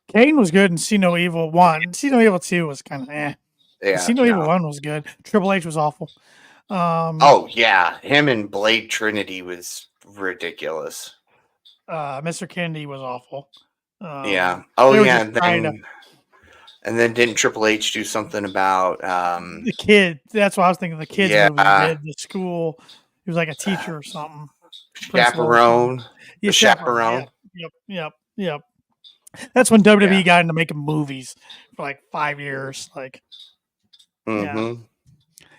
Kane was good in See No Evil 1. See No Evil 2 was kind of eh. Yeah, See No Evil 1 was good. Triple H was awful. Oh yeah, him and Blade Trinity was ridiculous. Mr. Kennedy was awful. Yeah. Oh yeah, and then didn't Triple H do something about the kid? That's what I was thinking. The kids movie he did, the school. He was like a teacher or something. Chaperone. Yeah, Chaperone. Yep. That's when WWE got into making movies for like 5 years. Like, because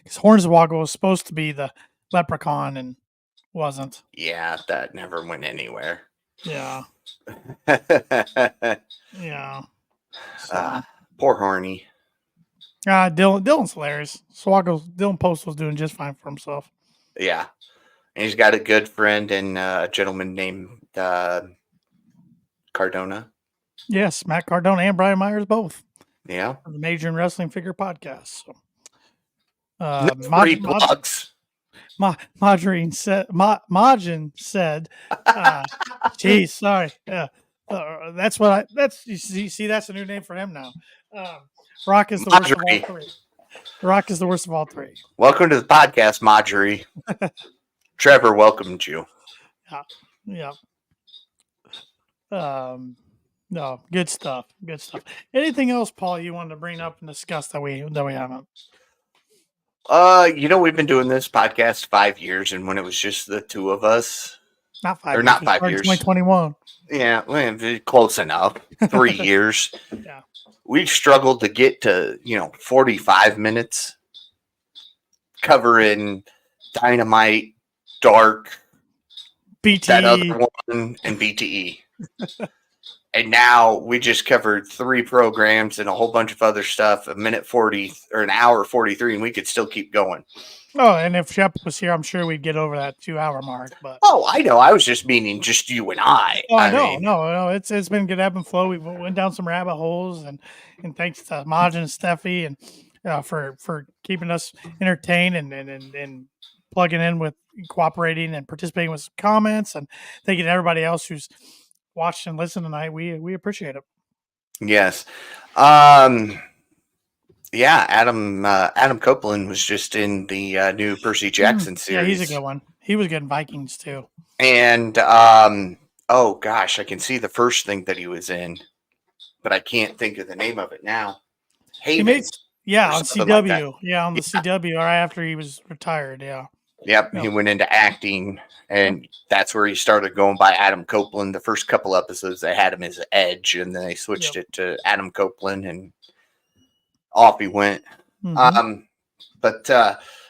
Hornswoggle was supposed to be the leprechaun and wasn't. Yeah, that never went anywhere. Yeah. Yeah. So. Poor Horny. Dylan's hilarious. Dylan Post was doing just fine for himself. Yeah. And he's got a good friend and a gentleman named Cardona. Yes, Matt Cardona and Brian Myers both. Yeah. The Major in Wrestling Figure podcast. So. Blogs. Majin said, geez, sorry. Yeah. That's a new name for him now. Rock is the worst of all 3. Rock is the worst of all 3. Welcome to the podcast, Marjorie. Trevor welcomed you. Yeah. No, good stuff. Anything else, Paul, you wanted to bring up and discuss that we haven't? We've been doing this podcast 5 years, and when it was just the 2 of us, not 5 or years, not 5 years, 2021. Yeah, well, close enough. 3 years. Yeah, we struggled to get to 45 minutes covering Dynamite, Dark, BTE, that other one, and BTE. And now we just covered 3 programs and a whole bunch of other stuff, a minute 40 or an hour 43, and we could still keep going. Oh, and if Shep was here, I'm sure we'd get over that 2-hour mark. But I know. I was just meaning just you and I. Oh, no. It's been good ebb and flow. We went down some rabbit holes, and thanks to Maj and Steffi and for keeping us entertained and plugging in with cooperating and participating with some comments, and thanking everybody else who's watched and listened tonight. We appreciate it. Yes. Adam Copeland was just in the new Percy Jackson series. Yeah, he's a good one. He was good in Vikings too. And oh gosh, I can see the first thing that he was in, but I can't think of the name of it now. He made on CW. Like on the CW right after he was retired. Yeah. Yep, he went into acting, and that's where he started going by Adam Copeland. The first couple episodes, they had him as Edge, and then they switched it to Adam Copeland, and off he went. Mm-hmm.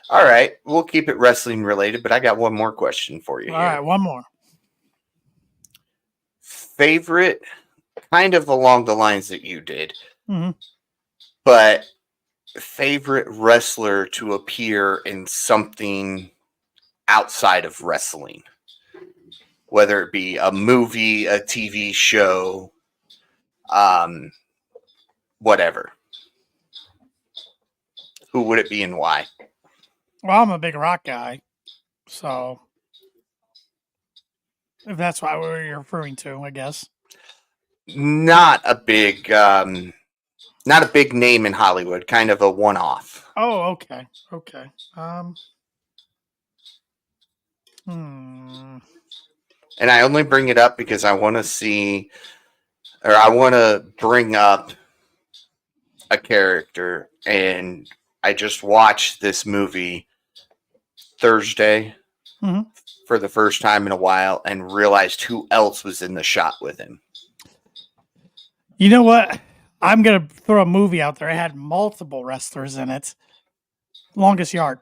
All right, we'll keep it wrestling related, but I got one more question for you. All right, one more. favorite, kind of along the lines that you did, Mhm. but favorite wrestler to appear in something outside of wrestling, whether it be a movie, a TV show, um, whatever. Who would it be and why? Well, I'm a big rock guy, so if that's what you're referring to, I guess. Not a big, not a big name in Hollywood. Kind of a one-off. Oh, okay, okay. Hmm. And I only bring it up because I want to see, or I want to bring up a character, and I just watched this movie Thursday Mhm. for the first time in a while and realized who else was in the shot with him. You know what? I'm gonna throw a movie out there. It had multiple wrestlers in it. Longest Yard.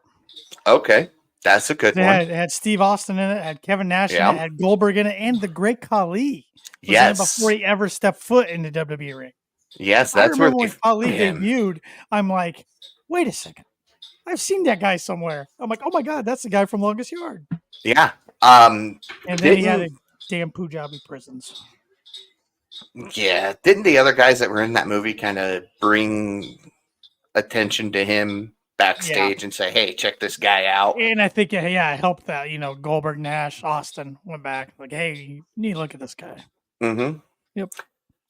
Okay, that's a good It one. had Steve Austin in it, had Kevin Nash in it, Yeah. had Goldberg in it, and the Great Khali was in it Yes. before he ever stepped foot in the WWE ring. Yes, I that's where remember they when Khali found him. debuted, I'm like, wait a second. I've seen that guy somewhere. I'm like, oh my God, that's the guy from Longest Yard. Yeah. And then he had a Didn't damn Punjabi prisons. didn't the other guys that were in that movie kind of bring attention to him backstage and say, "Hey, check this guy out"? And I think, yeah, it helped that, Goldberg, Nash, Austin went back. Like, hey, you need to look at this guy. Mm-hmm. Yep.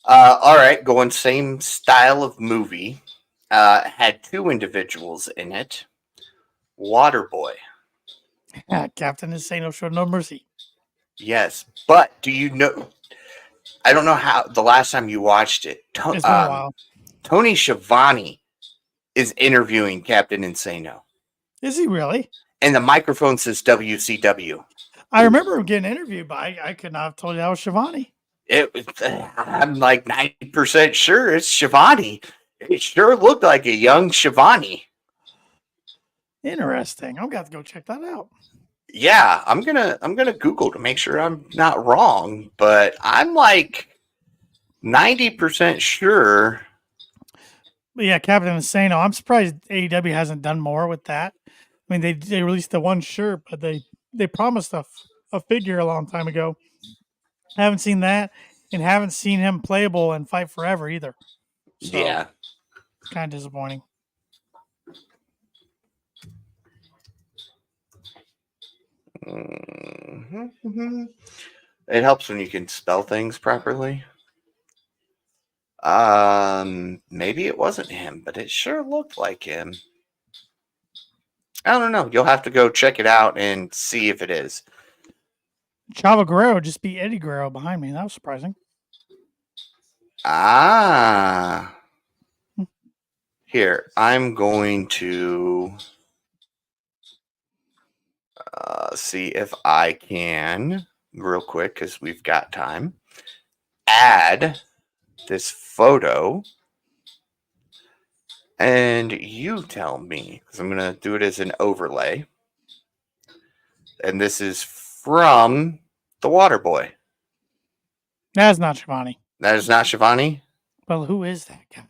All right, going same style of movie. Had two individuals in it. Waterboy. Yeah, Captain Insano showed no mercy. Yes, but do you know? I don't know how the last time you watched it. It's been a while. Tony Schiavone is interviewing Captain Insano, Is he really? and the microphone says WCW. I remember him getting interviewed, but I could not have told you that was Shivani. I'm like 90% sure it's Schiavone. It sure looked like a young Schiavone. Interesting. I'm going to go check that out. Yeah, I'm gonna Google to make sure I'm not wrong, but I'm like 90% sure. But yeah, Captain Insano. I'm surprised AEW hasn't done more with that. I mean, they released the one shirt, but they promised a figure a long time ago. Haven't seen that, and haven't seen him playable and Fight Forever either. So, Yeah. it's kind of disappointing. Mm-hmm. It helps when you can spell things properly. Maybe it wasn't him, but it sure looked like him. I don't know. You'll have to go check it out and see if it is. Chavo Guerrero just beat Eddie Guerrero behind me. That was surprising. Ah. Here, I'm going to see if I can, real quick, because we've got time, add this photo. And you tell me, because I'm going to do it as an overlay. And this is from The Waterboy. That's not Shivani. That is not Shivani? Well, who is that guy?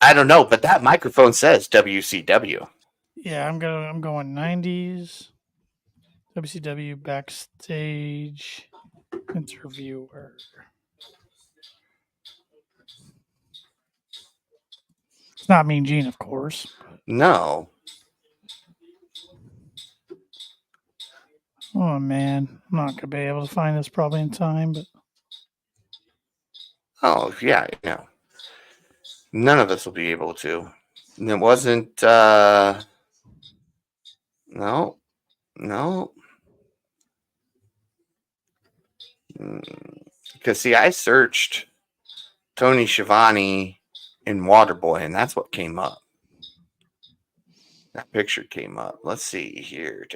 I don't know, but that microphone says WCW. Yeah, I'm going 90s WCW backstage interviewer. It's not Mean Gene, of course. No. Oh man, I'm not gonna be able to find this probably in time, but Oh, yeah, no. None of us will be able to. And it wasn't, no. Because, see, I searched Tony Schiavone in Waterboy, and that's what came up. That picture came up. Let's see here.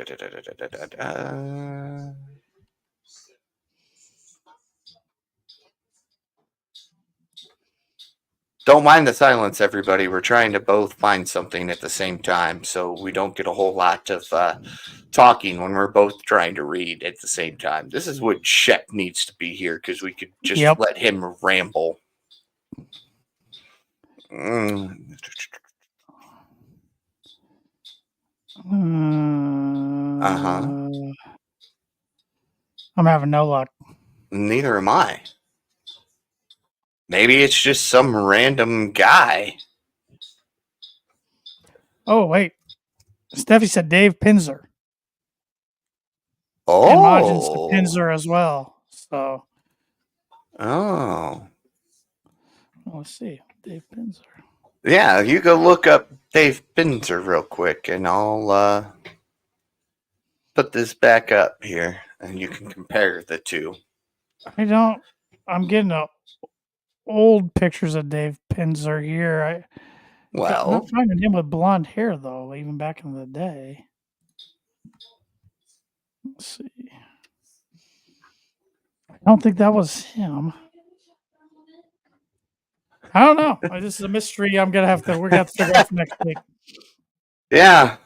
Don't mind the silence, everybody. We're trying to both find something at the same time, so we don't get a whole lot of talking when we're both trying to read at the same time. This is what Shep needs to be here, because we could just let him ramble. I'm having no luck. Neither am I. Maybe it's just some random guy. Oh, wait. Steffi said Dave Pinzer. Oh. And Majin's the Pinzer as well. So. Oh. Well, let's see. Dave Pinzer. Yeah, you go look up Dave Pinzer real quick, and I'll put this back up here, and you can compare the two. I'm getting old pictures of Dave Pinzer here. I'm not finding him with blonde hair, though, even back in the day. Let's see. I don't think that was him. I don't know. This is a mystery. We're gonna have to figure out for next week. Yeah.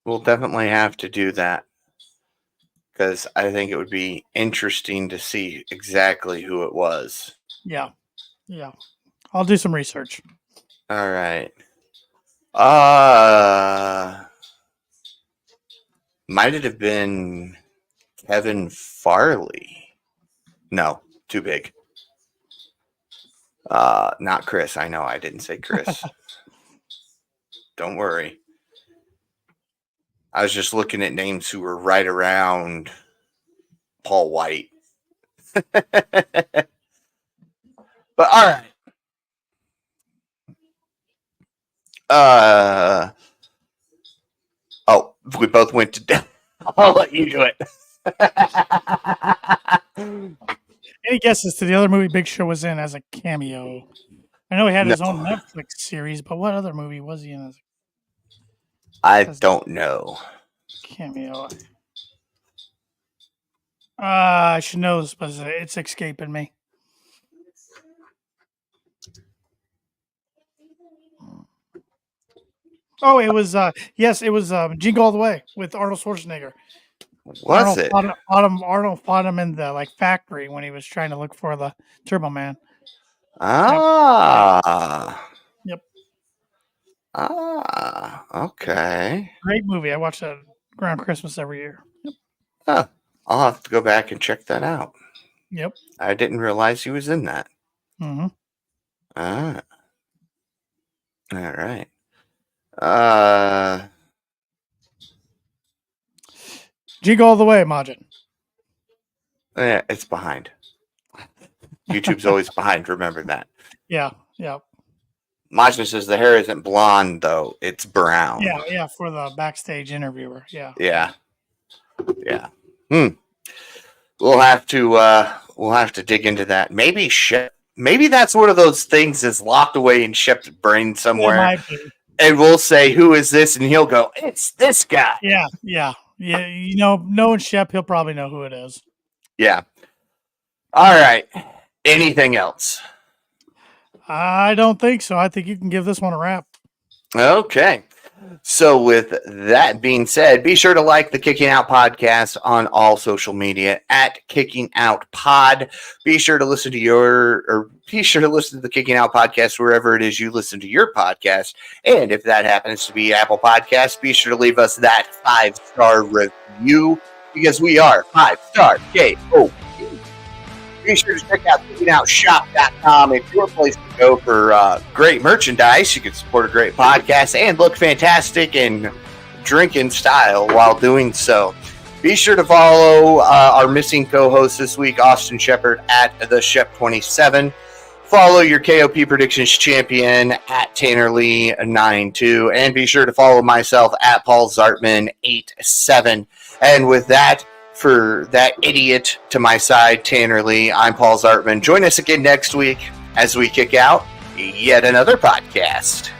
We'll definitely have to do that, because I think it would be interesting to see exactly who it was. Yeah. I'll do some research. All right. Might it have been Kevin Farley? No, too big. Not Chris. I know I didn't say Chris. Don't worry. I was just looking at names who were right around Paul White. But all right. We both went to death. I'll let you do it. Any guesses to the other movie Big Show was in as a cameo? I know he had his own Netflix series, but what other movie was he in as I don't know. Cameo. I should know this, but it's escaping me. Oh, it was it was Jingle All the Way with Arnold Schwarzenegger. Arnold fought him in the factory when he was trying to look for the Turbo Man. Yep. Okay. Great movie. I watch that around Christmas every year. Yep. I'll have to go back and check that out. Yep. I didn't realize he was in that. Mm-hmm. All right. Jingle All the Way, Majin. Yeah, it's behind. YouTube's always behind. Remember that. Yeah. Majin says the hair isn't blonde though; it's brown. Yeah. For the backstage interviewer. Yeah. We'll have to dig into that. Maybe that's one of those things that's locked away in Shep's brain somewhere. And we'll say, "Who is this?" And he'll go, "It's this guy." Yeah. Knowing Shep, he'll probably know who it is. Yeah. All right. Anything else? I don't think so. I think you can give this one a wrap. Okay. So with that being said, be sure to like the Kicking Out podcast on all social media at Kicking Out Pod. Be sure to listen to the Kicking Out podcast wherever it is you listen to your podcast. And if that happens to be Apple Podcasts, be sure to leave us that 5-star review, because we are 5-star KOP. Be sure to check out KickingOutShop.com. It's your place to go for great merchandise. You can support a great podcast and look fantastic and drink in style while doing so. Be sure to follow our missing co-host this week, Austin Shepard, at the Shep27. Follow your KOP predictions champion at Tanner Lee 92, and be sure to follow myself at Paul Zartman 87. And with that, for that idiot to my side, Tanner Lee, I'm Paul Zartman. Join us again next week as we kick out yet another podcast.